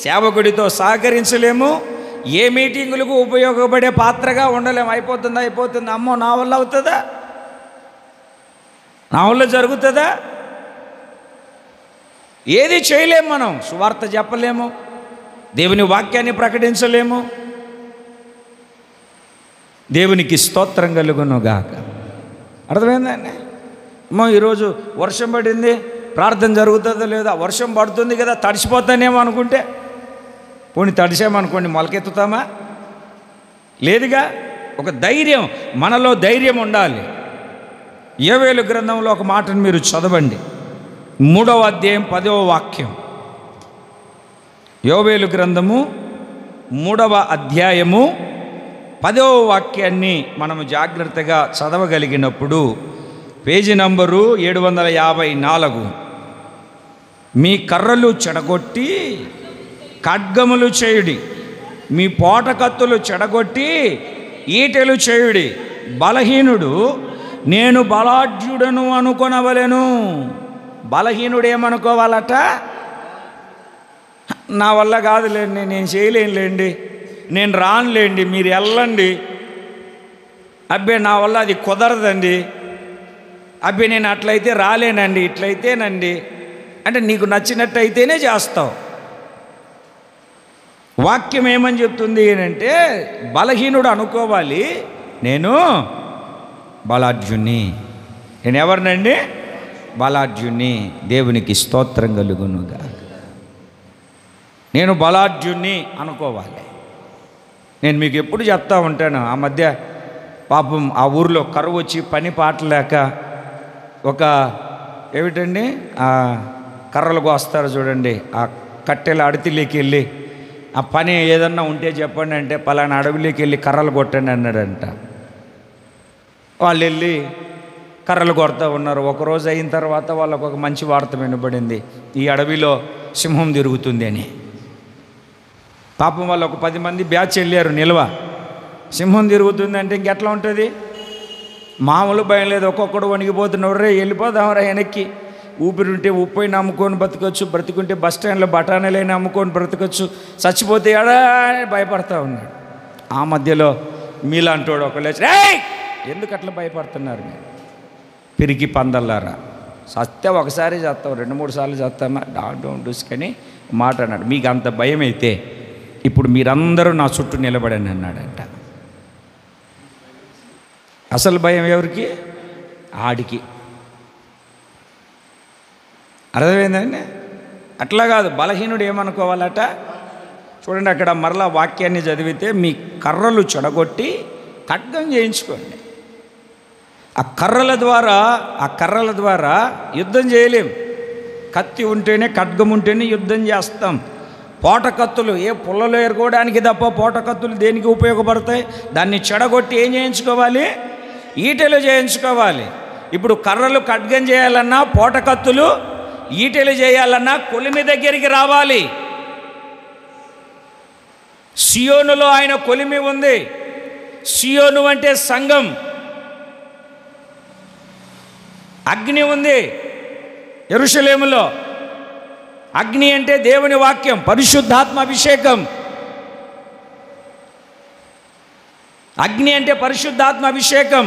సేవకుడితో సహకరించలేము, ఏ మీటింగులకు ఉపయోగపడే పాత్రగా ఉండలేము. అయిపోతుంది, అమ్మో నా వల్ల అవుతుందా, నా వల్ల జరుగుతుందా? ఏది చేయలేము. మనం సువార్త చెప్పలేము, దేవుని వాక్యాన్ని ప్రకటించలేము. దేవునికి స్తోత్రం కలుగును గాక. అర్థమైందండి? అమ్మో ఈరోజు వర్షం పడింది, ప్రార్థన జరుగుతుందో లేదా, వర్షం పడుతుంది కదా తడిసిపోతానేమో అనుకుంటే, పోనీ తడిసామనుకోండి మొలకెత్తుతామా? లేదుగా. ఒక ధైర్యం, మనలో ధైర్యం ఉండాలి. యోవేలు గ్రంథంలో ఒక మాటను మీరు చదవండి, 3వ అధ్యాయం 10వ వాక్యం. యోవేలు గ్రంథము 3వ అధ్యాయము 10వ వాక్యాన్ని మనము జాగ్రత్తగా చదవగలిగినప్పుడు, పేజీ నంబరు 754. మీ కర్రలు చెడగొట్టి ఖడ్గములు చేయుడి, మీ పోటకత్తులు చెడగొట్టి ఈటెలు చేయుడి. బలహీనుడు నేను బలాఢ్యుడను అనుకొనవలెను. బలహీనుడు ఏమనుకోవాలట? నా వల్ల కాదులేండి, నేను చేయలేనులేండి, నేను రానులేండి, మీరు వెళ్ళండి, అబ్బే నా వల్ల అది కుదరదండి, అబ్బే నేను అట్లయితే రాలేనండి, ఇట్లయితేనండి అంటే నీకు నచ్చినట్టు అయితేనే చేస్తావు. వాక్యం ఏమని చెప్తుంది అంటే బలహీనుడు అనుకోవాలి నేను బలాఢ్యుని. నేను ఎవరినండి? బలాఢ్యుని. దేవునికి స్తోత్రం కలుగునుగా. నేను బలాఢ్యుని అనుకోవాలి. నేను మీకు ఎప్పుడు చెప్తా ఉంటాను, ఆ మధ్య పాపం ఆ ఊరిలో కరువు వచ్చి పని పాట లేక ఒక ఏమిటండి ఆ కర్రలు కోస్తారు చూడండి, ఆ కట్టెల అడతిలోకి వెళ్ళి ఆ పని ఏదన్నా ఉంటే చెప్పండి అంటే పలానా అడవిలోకి వెళ్ళి కర్రలు కొట్టండి అన్నాడంట. వాళ్ళు వెళ్ళి కర్రలు కొడతా ఉన్నారు. ఒకరోజు అయిన తర్వాత వాళ్ళకు ఒక మంచి వార్త వినబడింది, ఈ అడవిలో సింహం తిరుగుతుంది అని. పాపం వాళ్ళు ఒక 10 మంది బ్యాచ్ వెళ్ళారు నిల్వ. సింహం తిరుగుతుంది అంటే ఇంకెట్లా ఉంటుంది? మామూలు భయం లేదు, ఒక్కొక్కడు వణిగిపోతున్నారు. రే వెళ్ళిపోదాంరా వెనక్కి, ఊపిరి ఉంటే ఉప్పైనా అమ్ముకొని బ్రతకొచ్చు, బ్రతికుంటే బస్ స్టాండ్లో బఠానీలైనా అమ్ముకొని బ్రతకొచ్చు, చచ్చిపోతే ఎడా భయపడతా ఉన్నాడు. ఆ మధ్యలో మీలాంటోడు ఒక లేచి, రేయ్ ఎందుకు అట్లా భయపడుతున్నారు మీరు పిరికి పందల్లారా, సత్తే ఒకసారి చేస్తాం 2-3 సార్లు చేస్తామా డోంట్ డూస్కని మాట అన్నాడు. మీకు అంత భయం అయితే ఇప్పుడు మీరందరూ నా చుట్టూ నిలబడని అన్నాడంట. అసలు భయం ఎవరికి? ఆడికి. అర్థమైందండి? అట్లా కాదు, బలహీనుడు ఏమనుకోవాలట? చూడండి, అక్కడ మరలా వాక్యాన్ని చదివితే మీ కర్రలు చెడగొట్టి ఖడ్గం చేయించుకోండి. ఆ కర్రల ద్వారా యుద్ధం చేయలేం. కత్తి ఉంటేనే, ఖడ్గం ఉంటేనే యుద్ధం చేస్తాం. పోటకత్తులు ఏ పుల్లలో ఎరుకోవడానికి తప్ప పోటకత్తులు దేనికి ఉపయోగపడతాయి? దాన్ని చెడగొట్టి ఏం చేయించుకోవాలి? ఈటెలు చేయించుకోవాలి. ఇప్పుడు కర్రలు ఖడ్గం చేయాలన్నా, పోటకత్తులు ఈటెలు చేయాలన్నా కొలిమి దగ్గరికి రావాలి. సియోనులో ఆయన కొలిమి ఉంది. సియోను అంటే సంఘం. అగ్ని ఉంది యెరూషలేములో. అగ్ని అంటే దేవుని వాక్యం, పరిశుద్ధాత్మ అభిషేకం. అగ్ని అంటే పరిశుద్ధాత్మ అభిషేకం.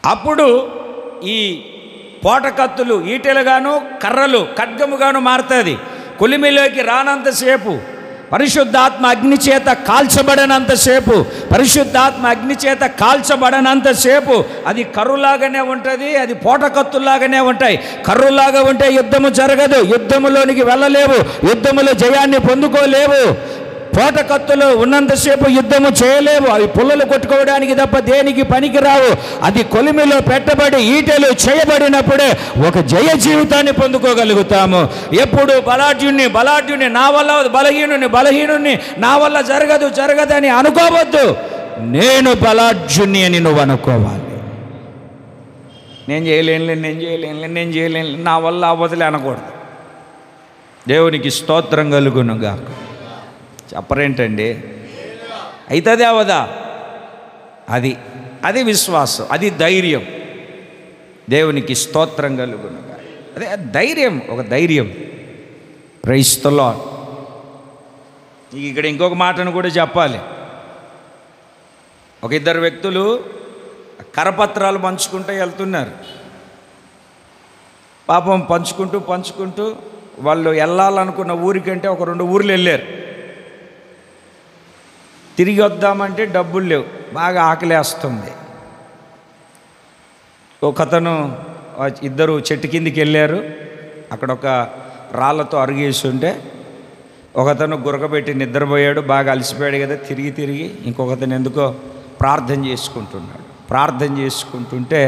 అప్పుడు ఈ పోటకత్తులు ఈటెలుగాను, కర్రలు ఖడ్గముగాను మారుతుంది. కొలిమిలోకి రానంతసేపు, పరిశుద్ధాత్మ అగ్ని చేత కాల్చబడనంతసేపు, పరిశుద్ధాత్మ అగ్ని చేత కాల్చబడనంతసేపు అది కర్రులాగానే ఉంటుంది, అది పోటకత్తులాగానే ఉంటాయి. కర్రులాగా ఉంటే యుద్ధము జరగదు, యుద్ధములోనికి వెళ్ళలేవు, యుద్ధములో జయాన్ని పొందుకోలేవు. పోటకత్తులు ఉన్నంతసేపు యుద్ధము చేయలేవు, అవి పుల్లలు కొట్టుకోవడానికి తప్ప దేనికి పనికిరావు. అది కొలిమిలో పెట్టబడి ఈటెలు చేయబడినప్పుడే ఒక జయ జీవితాన్ని పొందుకోగలుగుతాము. ఎప్పుడు బలాఢ్యుణ్ణి నా వల్ల, బలహీనుణ్ణి నా వల్ల జరగదని అనుకోవద్దు. నేను బలాఢ్యుణ్ణి అని నువ్వు అనుకోవాలి. నేను చేయలేను, నా వల్ల అవ్వదులే అనకూడదు. దేవునికి స్తోత్రం కలుగునుగా. చెప్పరేంటండి? అవుతుంది అవదా? అది విశ్వాసం, అది ధైర్యం. దేవునికి స్తోత్రం కలుగునుగా. అదే ధైర్యం, ఒక ధైర్యం. Praise the lord. ఇక్కడ ఇంకొక మాటను కూడా చెప్పాలి. ఒక ఇద్దరు వ్యక్తులు కరపత్రాలు పంచుకుంటూ వెళ్తున్నారు. పాపం పంచుకుంటూ వాళ్ళు వెళ్ళాలనుకున్న ఊరికంటే ఒక 2 ఊర్లు వెళ్ళారు. తిరిగి వద్దామంటే డబ్బులు లేవు, బాగా ఆకలేస్తుంది. ఒకతను, ఇద్దరు చెట్టు కిందికి వెళ్ళారు. అక్కడ ఒక రాళ్ళతో అరుగేసి ఉంటే ఒకతను గురకబెట్టి నిద్రపోయాడు. బాగా అలసిపోయాడు కదా, తిరిగి ఇంకొకతను ఎందుకో ప్రార్థన చేసుకుంటుంటే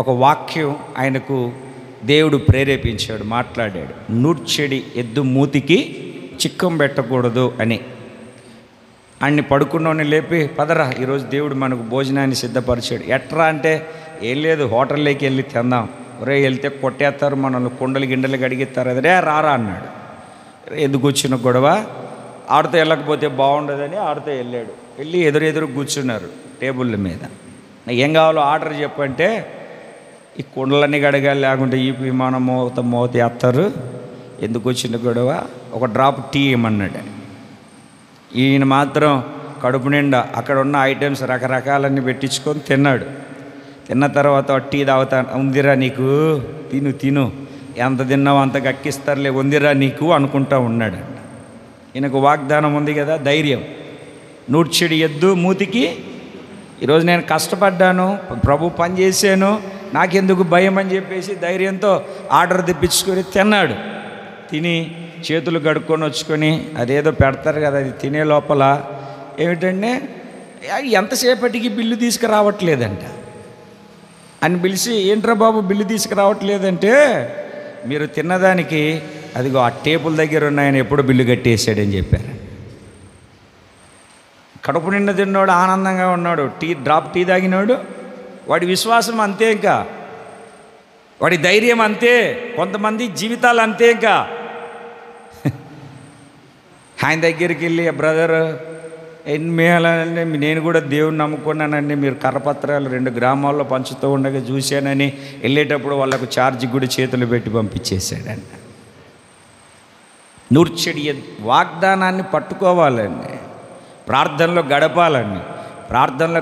ఒక వాక్యం ఆయనకు దేవుడు ప్రేరేపించాడు, మాట్లాడాడు. నూర్చెడి ఎద్దు మూతికి చిక్కం పెట్టకూడదు అని. ఆయన్ని పడుకున్నోని లేపి, పదరా ఈరోజు దేవుడు మనకు భోజనాన్ని సిద్ధపరిచాడు. ఎట్రా అంటే, ఏం లేదు, హోటల్లోకి వెళ్ళి తిందాం. ఒరే వెళ్తే కొట్టేస్తారు, మనల్ని కుండలు గిండలు కడిగిస్తారు. అదే రారా అన్నాడు. ఎందుకు వచ్చిన గొడవ? ఆడితో వెళ్ళకపోతే బాగుండదని ఆడితో వెళ్ళాడు. వెళ్ళి ఎదురు కూర్చున్నారు టేబుల్ల మీద. ఏం కావాలో ఆర్డర్ చెప్పంటే, ఈ కుండలన్నీ కడగాలి, లేకుంటే ఈ విమానం మోత వేస్తారు. ఎందుకు వచ్చిన గొడవ? ఒక డ్రాప్ టీ ఇమ్మన్నాడు. ఈయన మాత్రం కడుపు నిండా అక్కడ ఉన్న ఐటమ్స్ రకరకాలన్నీ పెట్టించుకొని తిన్నాడు. తిన్న తర్వాత టీ తాగుతాను. ఉందిరా నీకు, తిను, ఎంత తిన్నావు అంత గక్కిస్తారులే, ఉందిరా నీకు అనుకుంటా ఉన్నాడు. ఈయనకు వాగ్దానం ఉంది కదా, ధైర్యం. నూర్చెడి ఎద్దు మూతికి, ఈరోజు నేను కష్టపడ్డాను, ప్రభు పని చేశాను, నాకెందుకు భయం అని చెప్పేసి ధైర్యంతో ఆర్డర్ తెప్పించుకొని తిన్నాడు. తిని చేతులు కడుక్కొని వచ్చుకొని అదేదో పెడతారు కదా, అది తినే లోపల ఏమిటంటే, ఎంతసేపటికి బిల్లు తీసుకురావట్లేదంట అని పిలిచి, ఏంట్రా బాబు బిల్లు తీసుకురావట్లేదంటే, మీరు తిన్నదానికి అదిగో ఆ టేబుల్ దగ్గర ఉన్నాయని ఎప్పుడు బిల్లు కట్టేసాడని చెప్పారు. కడుపు నిండా తిన్నాడు, ఆనందంగా ఉన్నాడు, డ్రాప్ టీ తాగినాడు. వాడి విశ్వాసం అంతే, ఇంకా వాడి ధైర్యం అంతే. కొంతమంది జీవితాలు అంతే. ఇంకా ఆయన దగ్గరికి వెళ్ళి, బ్రదర్ ఎన్నేళ్ళండి నేను కూడా దేవుని నమ్ముకున్నానండి, మీరు కరపత్రాలు 2 గ్రామాల్లో పంచుతూ ఉండగా చూశానని వెళ్ళేటప్పుడు వాళ్ళకు ఛార్జీ కూడా చేతులు పెట్టి పంపించేశాడండి. నూర్చెడి వాగ్దానాన్ని పట్టుకోవాలండి, ప్రార్థనలో గడపాలండి. ప్రార్థనలో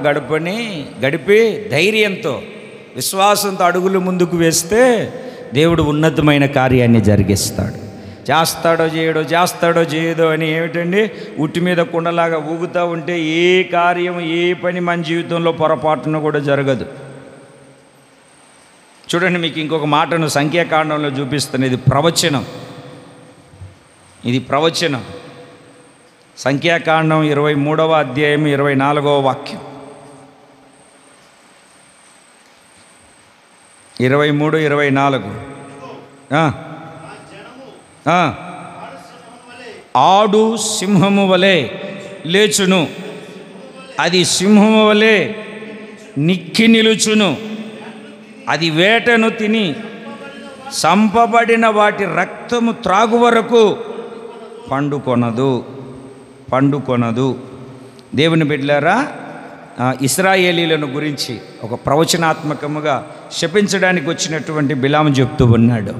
గడిపి ధైర్యంతో, విశ్వాసంతో అడుగులు ముందుకు వేస్తే దేవుడు ఉన్నతమైన కార్యాన్ని జరిగిస్తాడు. చేస్తాడో చేయడో అని ఏమిటండి, ఉట్టి మీద కుండలాగా ఊగుతూ ఉంటే ఏ కార్యం, ఏ పని మన జీవితంలో పొరపాటున కూడా జరగదు. చూడండి, మీకు ఇంకొక మాటను సంఖ్యాకాండంలో చూపిస్తాను. ఇది ప్రవచనం. ఇది ప్రవచనం. సంఖ్యాకాండం 23వ అధ్యాయం 24వ వాక్యం. 23, 24. ఆడు సింహము వలె లేచును, అది సింహము వలె నిక్కి నిలుచును, అది వేటను తిని సంపబడిన వాటి రక్తము త్రాగు వరకు పండుకొనదు. దేవుని బిడ్డలారా, ఇశ్రాయేలీలను గురించి ఒక ప్రవచనాత్మకముగా శపించడానికి వచ్చినటువంటి బిలాము చెప్తున్నాడు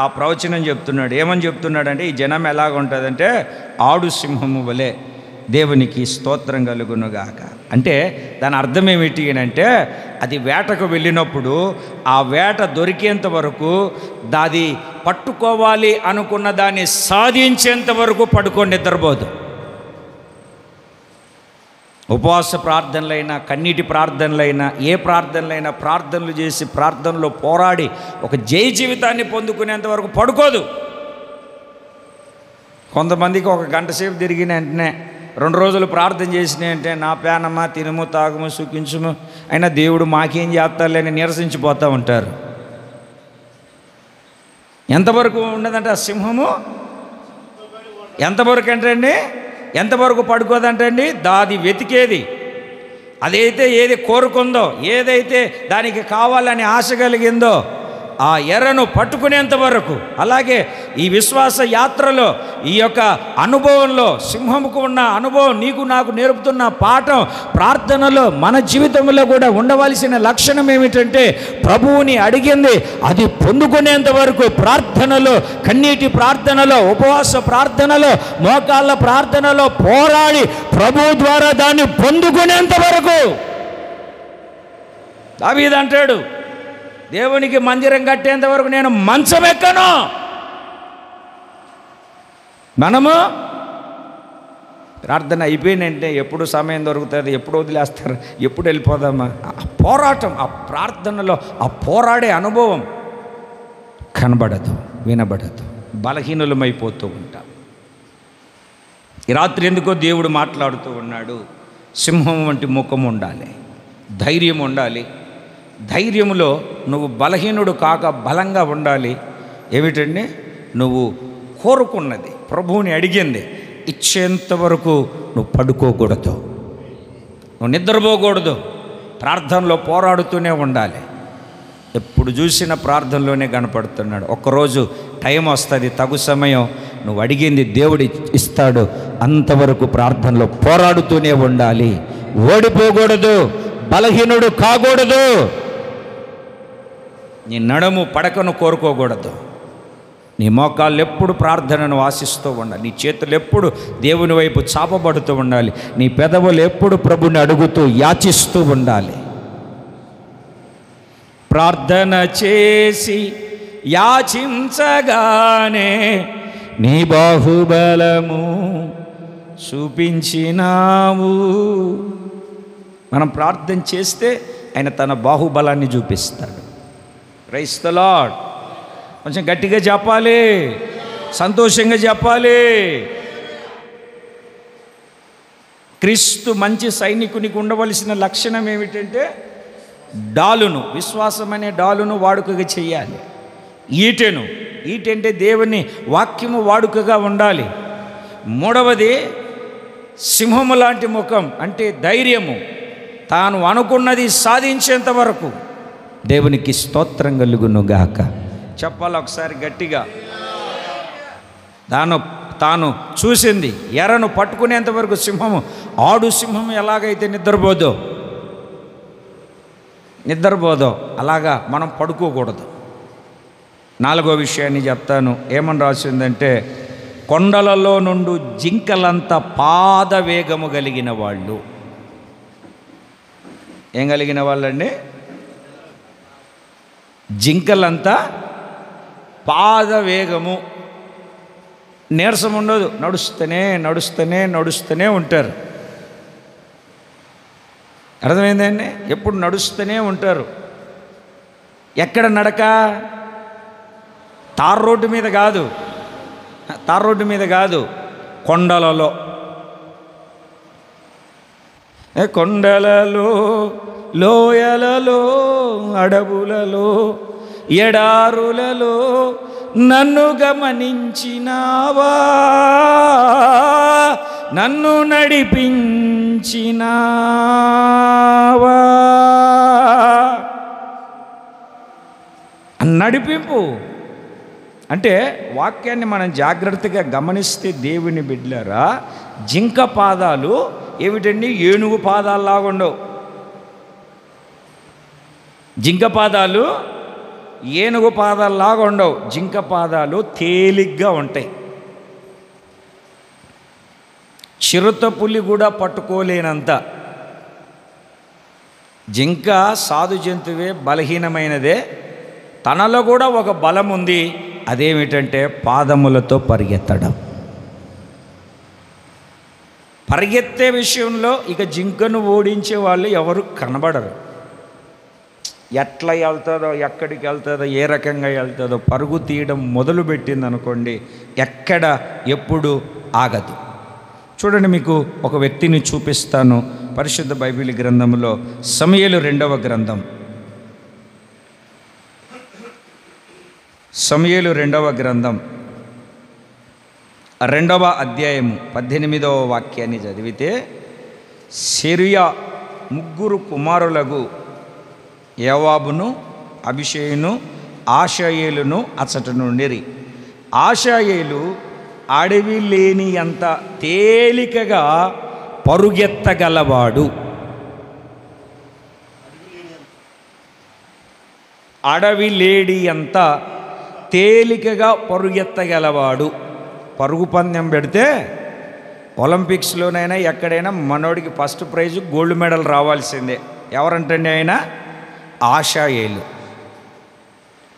ఆ ప్రవచనం చెప్తున్నాడు. ఏమని చెప్తున్నాడంటే, ఈ జనం ఎలాగ ఉంటుందంటే ఆడు సింహము వలె, దేవునికి స్తోత్రం కలుగునుగాక. అంటే దాని అర్థం ఏమిటి అంటే, అది వేటకు వెళ్ళినప్పుడు ఆ వేట దొరికేంత వరకు, దాది పట్టుకోవాలి అనుకున్న దాన్ని సాధించేంత వరకు పడుకొని నిద్రపోదు. ఉపవాస ప్రార్థనలైనా, కన్నీటి ప్రార్థనలైనా, ఏ ప్రార్థనలైనా ప్రార్థనలు చేసి ప్రార్థనలో పోరాడి ఒక జయ జీవితాన్ని పొందుకునేంత వరకు పడుకోదు. కొంతమందికి ఒక గంట సేపు తిరిగిన వెంటనే 2 రోజులు ప్రార్థన చేసినాయి అంటే, నా పేనమ్మా తినుము తాగుము సుఖించుము, అయినా దేవుడు మాకేం చేస్తారులేని నీరసించిపోతూ ఉంటారు. ఎంతవరకు ఉన్నదంటే ఆ సింహము, ఎంతవరకు అంటండి, ఎంతవరకు పడుకోదంటండి, దాది వెతికేది, అదైతే ఏది కోరుకుందో, ఏదైతే దానికి కావాలని ఆశ కలిగిందో ఆ ఎర్రను పట్టుకునేంత వరకు. అలాగే ఈ విశ్వాస యాత్రలో, ఈ యొక్క అనుభవంలో, సింహముకు ఉన్న అనుభవం నీకు నాకు నేర్పుతున్న పాఠం, ప్రార్థనలో మన జీవితంలో కూడా ఉండవలసిన లక్షణం ఏమిటంటే, ప్రభువుని అడిగింది అది పొందుకునేంత వరకు ప్రార్థనలో, కన్నీటి ప్రార్థనలో, ఉపవాస ప్రార్థనలో, మోకాళ్ళ ప్రార్థనలో పోరాడి ప్రభువు ద్వారా దాన్ని పొందుకునేంత వరకు. దావీదు అంటాడు, దేవునికి మందిరం కట్టేంత వరకు నేను మంచం ఎక్కను. మనము ప్రార్థన అయిపోయినంటే ఎప్పుడు సమయం దొరుకుతుంది, ఎప్పుడు వదిలేస్తారు, ఎప్పుడు వెళ్ళిపోదామా, ఆ పోరాటం, ఆ ప్రార్థనలో ఆ పోరాడే అనుభవం కనబడదు, వినబడదు, బలహీనులమైపోతూ ఉంటాం. ఈ రాత్రి ఎందుకో దేవుడు మాట్లాడుతూ ఉన్నాడు. సింహం వంటి ముఖం ఉండాలి, ధైర్యం ఉండాలి. ధైర్యములో నువ్వు బలహీనుడు కాక బలంగా ఉండాలి. ఏమిటండి, నువ్వు కోరుకున్నది, ప్రభువుని అడిగింది ఇచ్చేంత వరకు నువ్వు పడుకోకూడదు, నువ్వు నిద్రపోకూడదు, ప్రార్థనలో పోరాడుతూనే ఉండాలి. ఎప్పుడు చూసిన ప్రార్థనలోనే కనపడుతున్నాడు. ఒక్కరోజు టైం వస్తుంది, తగు సమయం, నువ్వు అడిగింది దేవుడు ఇస్తాడు. అంతవరకు ప్రార్థనలో పోరాడుతూనే ఉండాలి, ఓడిపోకూడదు, బలహీనుడు కాకూడదు. నీ నడుము పడకను కోరుకోకూడదు. నీ మోకాళ్ళు ఎప్పుడు ప్రార్థనను ఆశిస్తూ ఉండాలి. నీ చేతులు ఎప్పుడు దేవుని వైపు చాపబడుతూ ఉండాలి. నీ పెదవులు ఎప్పుడు ప్రభుని అడుగుతూ యాచిస్తూ ఉండాలి. ప్రార్థన చేసి యాచించగానే నీ బాహుబలము చూపించినావు. మనం ప్రార్థన చేస్తే ఆయన తన బాహుబలాన్ని చూపిస్తాడు. Praise the lord. కొంచెం గట్టిగా చెప్పాలి, సంతోషంగా చెప్పాలి. క్రీస్తు మంచి సైనికునికి ఉండవలసిన లక్షణం ఏమిటంటే, డాలును, విశ్వాసం అనే డాలును వాడుకగా చేయాలి. ఈటంటే దేవుని వాక్యము వాడుకగా ఉండాలి. మూడవది సింహము లాంటి ముఖం, అంటే ధైర్యము. తాను అనుకున్నది సాధించేంత వరకు. దేవునికి స్తోత్రం కలుగునుగాక. చెప్పాలి ఒకసారి గట్టిగా. తాను చూసింది ఎర్రను పట్టుకునేంత వరకు సింహము, ఆడు సింహం ఎలాగైతే నిద్రపోదో అలాగా మనం పడుకోకూడదు. 4వ విషయాన్ని చెప్తాను. ఏమని రాసిందంటే, కొండలలో నుండి జింకలంత పాదవేగము కలిగిన వాళ్ళు. ఏం కలిగిన వాళ్ళండి? జింకలంతా పాదవేగము, నీరసం ఉండదు, నడుస్తూనే ఉంటారు. అర్థమైందండి? ఎప్పుడు నడుస్తూనే ఉంటారు. ఎక్కడ నడక? తార్ రోడ్డు మీద కాదు, తార్ రోడ్డు మీద కాదు, కొండలలో. కొండలలో, లోయలలో, అడవులలో, ఎడారులలో నన్ను గమనించినావా, నన్ను నడిపించినావా. నడిపింపు అంటే వాక్యాన్ని మనం జాగ్రత్తగా గమనిస్తే దేవుని బిడ్డలారా, జింక పాదాలు ఏమిటండి? ఏనుగు పాదాల్లాగా ఉండవు. జింక పాదాలు ఏనుగు పాదాల్లాగా ఉండవు. జింక పాదాలు తేలిగ్గా ఉంటాయి. చిరుత పులి కూడా పట్టుకోలేనంత. జింక సాధు జంతువే, బలహీనమైనదే. తనలో కూడా ఒక బలం ఉంది. అదేమిటంటే పాదములతో పరిగెత్తడం. పరిగెత్తే విషయంలో ఇక జింకను ఓడించే వాళ్ళు ఎవరు కనబడరు. ఎట్లా వెళ్తుందో, ఎక్కడికి వెళ్తుందో, ఏ రకంగా వెళ్తుందో, పరుగు తీయడం మొదలుపెట్టింది అనుకోండి, ఎక్కడ ఎప్పుడు ఆగదు. చూడండి, మీకు ఒక వ్యక్తిని చూపిస్తాను. పరిశుద్ధ బైబిల్ గ్రంథంలో సమూయేలు 2వ గ్రంథం, సమూయేలు 2వ గ్రంథం 2వ అధ్యాయము 18వ వాక్యాన్ని చదివితే, సెరుయా 3 కుమారులకు యోవాబును, అబీషైను, ఆషాయేలును అచ్చట నుండిరి. ఆషాయేలు అడవి లేని అంత తేలికగా పరుగెత్తగలవాడు. అడవి లేడి అంత తేలికగా పరుగెత్తగలవాడు. పరుగు పందెం పెడితే ఒలింపిక్స్లోనైనా ఎక్కడైనా మనోడికి ఫస్ట్ ప్రైజు గోల్డ్ మెడల్ రావాల్సిందే. ఎవరంటండి ఆయన? ఆషాయేలు.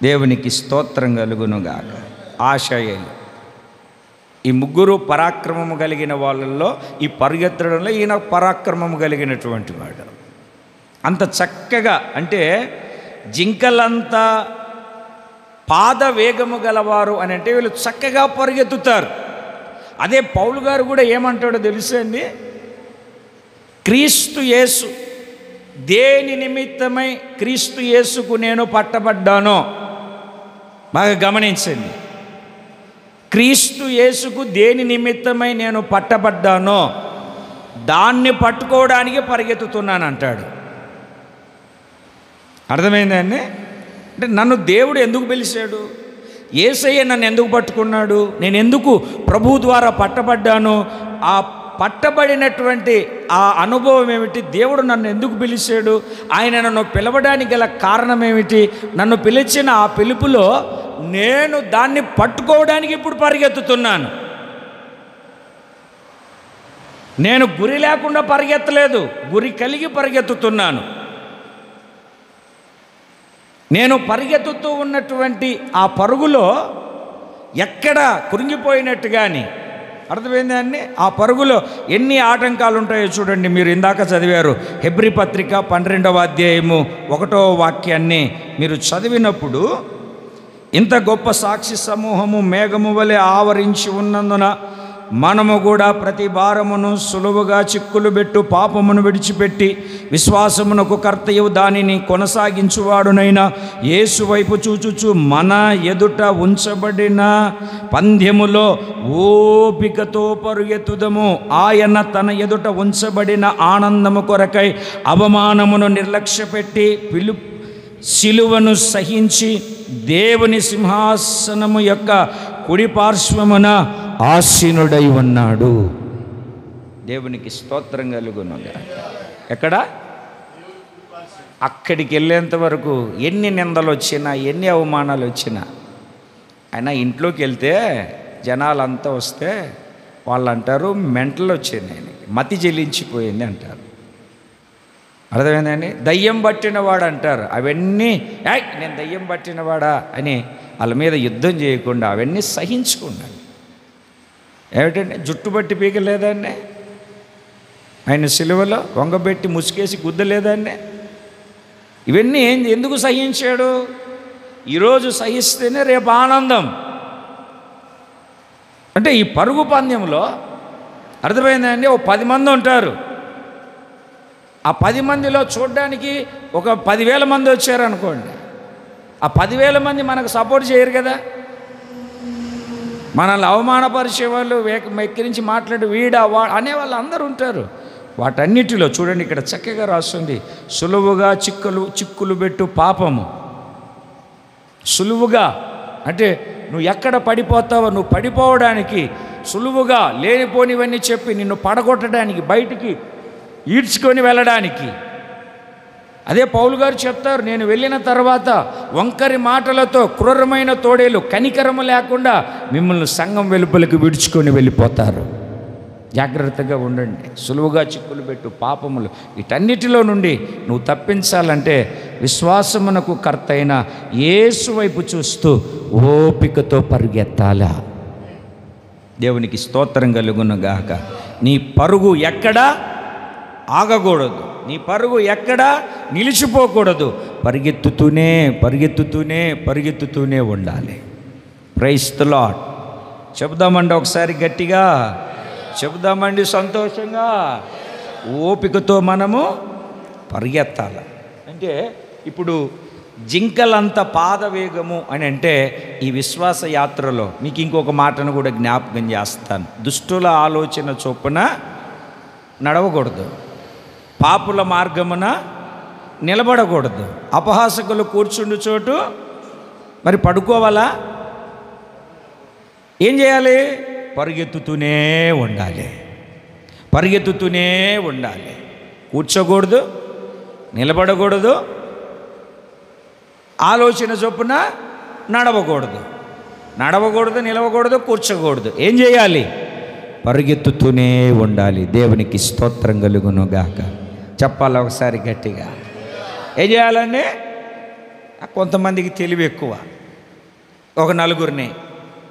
దేవునికి స్తోత్రం కలుగునుగాక. ఆషాయేలు. ఈ 3 పరాక్రమము కలిగిన వాళ్ళల్లో ఈ పరిగెత్తడంలో ఈయన పరాక్రమము కలిగినటువంటి వాడు. అంత చక్కగా, అంటే జింకలంతా పాద వేగము గలవారు అని అంటే వీళ్ళు చక్కగా పరిగెత్తుతారు. అదే పౌలు గారు కూడా ఏమంటాడో తెలుసా అండి? క్రీస్తు యేసు, దేని నిమిత్తమై క్రీస్తు యేసుకు నేను పట్టబడ్డానో బాగా గమనించండి. క్రీస్తు యేసుకు దేని నిమిత్తమై నేను పట్టబడ్డానో దాన్ని పట్టుకోవడానికి పరిగెత్తుతున్నాను అంటాడు. అర్థమైందండి? అంటే నన్ను దేవుడు ఎందుకు పిలిచాడు? యేసయ్య నన్ను ఎందుకు పట్టుకున్నాడు? నేను ఎందుకు ప్రభువు ద్వారా పట్టబడ్డాను? ఆ పట్టబడినటువంటి ఆ అనుభవం ఏమిటి? దేవుడు నన్ను ఎందుకు పిలిచాడు? ఆయన నన్ను పిలవడానికి గల కారణం ఏమిటి? నన్ను పిలిచిన ఆ పిలుపులో నేను దాన్ని పట్టుకోవడానికి ఇప్పుడు పరిగెత్తుతున్నాను. నేను గురి లేకుండా పరిగెత్తలేదు, గురి కలిగి పరిగెత్తుతున్నాను. నేను పరిగెత్తుతూ ఉన్నటువంటి ఆ పరుగులో ఎక్కడ కురింగిపోయినట్టు కానీ, అర్థమైందా అండి? ఆ పరుగులో ఎన్ని ఆటంకాలు ఉంటాయో చూడండి. మీరు ఇందాక చదివారు హెబ్రీ పత్రిక 12వ అధ్యాయము 1వ వాక్యాన్ని మీరు చదివినప్పుడు, ఇంత గొప్ప సాక్షి సమూహము మేఘము వలె ఆవరించి ఉన్నందున మనము కూడా ప్రతి భారమును సులువుగా చిక్కులు పెట్టు పాపమును విడిచిపెట్టి విశ్వాసమునకు కర్తయు దానిని కొనసాగించువాడునైనా యేసు వైపు చూచుచు మన ఎదుట ఉంచబడిన పందెములో ఓపికతో పరుగెత్తుదము. ఆయన తన ఎదుట ఉంచబడిన ఆనందము కొరకై అవమానమును నిర్లక్ష్యపెట్టి సిలువను సహించి దేవుని సింహాసనము యొక్క కుడి పార్శ్వమున ఆసీనుడై ఉన్నాడు. దేవునికి స్తోత్రం కలుగునుగా. ఎక్కడ? అక్కడికి వెళ్ళేంత వరకు ఎన్ని నిందలు వచ్చినా, ఎన్ని అవమానాలు వచ్చినా, ఆయన ఇంట్లోకి వెళ్తే జనాలంతా వస్తే వాళ్ళు అంటారు మెంటలు వచ్చింది, ఆయనకి మతి చెల్లించిపోయింది అంటారు. అర్థమైందండి? దయ్యం పట్టినవాడు అంటారు. అవన్నీ నేను దయ్యం పట్టినవాడా అని వాళ్ళ మీద యుద్ధం చేయకుండా అవన్నీ సహించుకున్నాడు. ఏమిటండి? జుట్టు బట్టి పీకలేదండి ఆయన, సిలువలో వంగబెట్టి ముసుకేసి గుద్దలేదండి. ఇవన్నీ ఎందుకు సహించాడు? ఈరోజు సహిస్తేనే రేపు ఆనందం. అంటే ఈ పరుగు పందెంలో అర్థమైందండి, ఓ 10 మంది ఉంటారు. ఆ 10 మందిలో చూడడానికి ఒక 10,000 మంది వచ్చారనుకోండి, ఆ 10,000 మంది మనకు సపోర్ట్ చేయరు కదా. మనల్ని అవమానపరిచే వాళ్ళు, వెక్కిరించి మాట్లాడి వీడా అనేవాళ్ళు అందరూ ఉంటారు. వాటన్నిటిలో చూడండి, ఇక్కడ చక్కగా రాస్తుంది, సులువుగా చిక్కులు పెట్టు పాపము. సులువుగా అంటే నువ్వు ఎక్కడ పడిపోతావో, నువ్వు పడిపోవడానికి సులువుగా లేనిపోనివన్నీ చెప్పి నిన్ను పడగొట్టడానికి, బయటికి ఈడ్చుకొని వెళ్ళడానికి. అదే పౌలు గారు చెప్తారు, నేను వెళ్ళిన తర్వాత వంకరి మాటలతో, క్రూరమైన తోడేలు, కనికరము లేకుండా మిమ్మల్ని సంఘం వెలుపలికి విడుచుకొని వెళ్ళిపోతారు. జాగ్రత్తగా ఉండండి. సులువుగా చిక్కులు పెట్టు పాపములు, వీటన్నిటిలో నుండి నువ్వు తప్పించాలంటే విశ్వాసమునకు కర్త అయిన యేసు వైపు చూస్తూ ఓపికతో పరిగెత్తాలా. దేవునికి స్తోత్రం కలుగునుగాక. నీ పరుగు ఎక్కడా ఆగకూడదు, నీ పరుగు ఎక్కడా నిలిచిపోకూడదు. పరిగెత్తుతూనే పరిగెత్తుతూనే పరిగెత్తుతూనే ఉండాలి. Praise the lord. చెబుదామండి ఒకసారి గట్టిగా, చెబుదామండి సంతోషంగా. ఓపికతో మనము పరిగెత్తాలి. అంటే ఇప్పుడు జింకలంత పాదవేగము అని అంటే ఈ విశ్వాస యాత్రలో మీకు ఇంకొక మాటను కూడా జ్ఞాపకం చేస్తాను. దుష్టుల ఆలోచన చొప్పున నడవకూడదు, పాపుల మార్గమున నిలబడకూడదు, అపహాసకులు కూర్చుండు చోటు మరి పడుకోవాలా? ఏం చేయాలి? పరిగెత్తుతూనే ఉండాలి, పరిగెత్తుతూనే ఉండాలి. కూర్చోకూడదు, నిలబడకూడదు, ఆలోచన చొప్పున నడవకూడదు, నిలవకూడదు, కూర్చోకూడదు. ఏం చేయాలి? పరిగెత్తుతూనే ఉండాలి. దేవునికి స్తోత్రం కలుగునుగాక. చెప్పాలి ఒకసారి గట్టిగా. ఏం చేయాలండి? కొంతమందికి తెలివి ఎక్కువ. ఒక నలుగురిని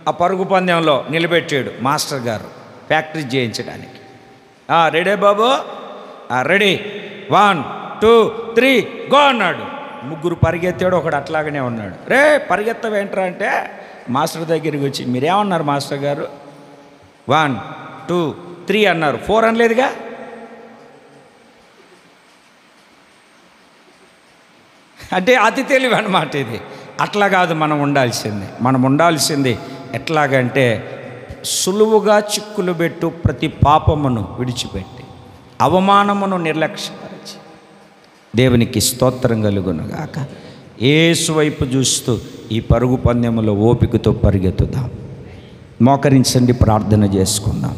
ఆ పరుగు పందెంలో నిలబెట్టాడు మాస్టర్ గారు ప్రాక్టీస్ చేయించడానికి. రెడీ బాబు, రెడీ, 1 2 3 గో అన్నాడు. ముగ్గురు పరిగెత్తాడు, ఒకడు అట్లాగనే ఉన్నాడు. రే పరిగెత్తవేంట్రా అంటే మాస్టర్ దగ్గరికి వచ్చి, మీరేమన్నారు మాస్టర్ గారు? 1 2 3 అన్నారు, 4 అనలేదుగా. అంటే అతి తెలివి అన్నమాట ఇది. అట్లా కాదు మనం ఉండాల్సింది. ఎట్లాగంటే సులువుగా చిక్కులు పెట్టు ప్రతి పాపమును విడిచిపెట్టి, అవమానమును నిర్లక్ష్యపరిచి. దేవునికి స్తోత్రం కలుగునుగాక. యేసు వైపు చూస్తూ ఈ పరుగు పందెములో ఓపికతో పరిగెత్తుదాం. మోకరించండి, ప్రార్థన చేసుకుందాం.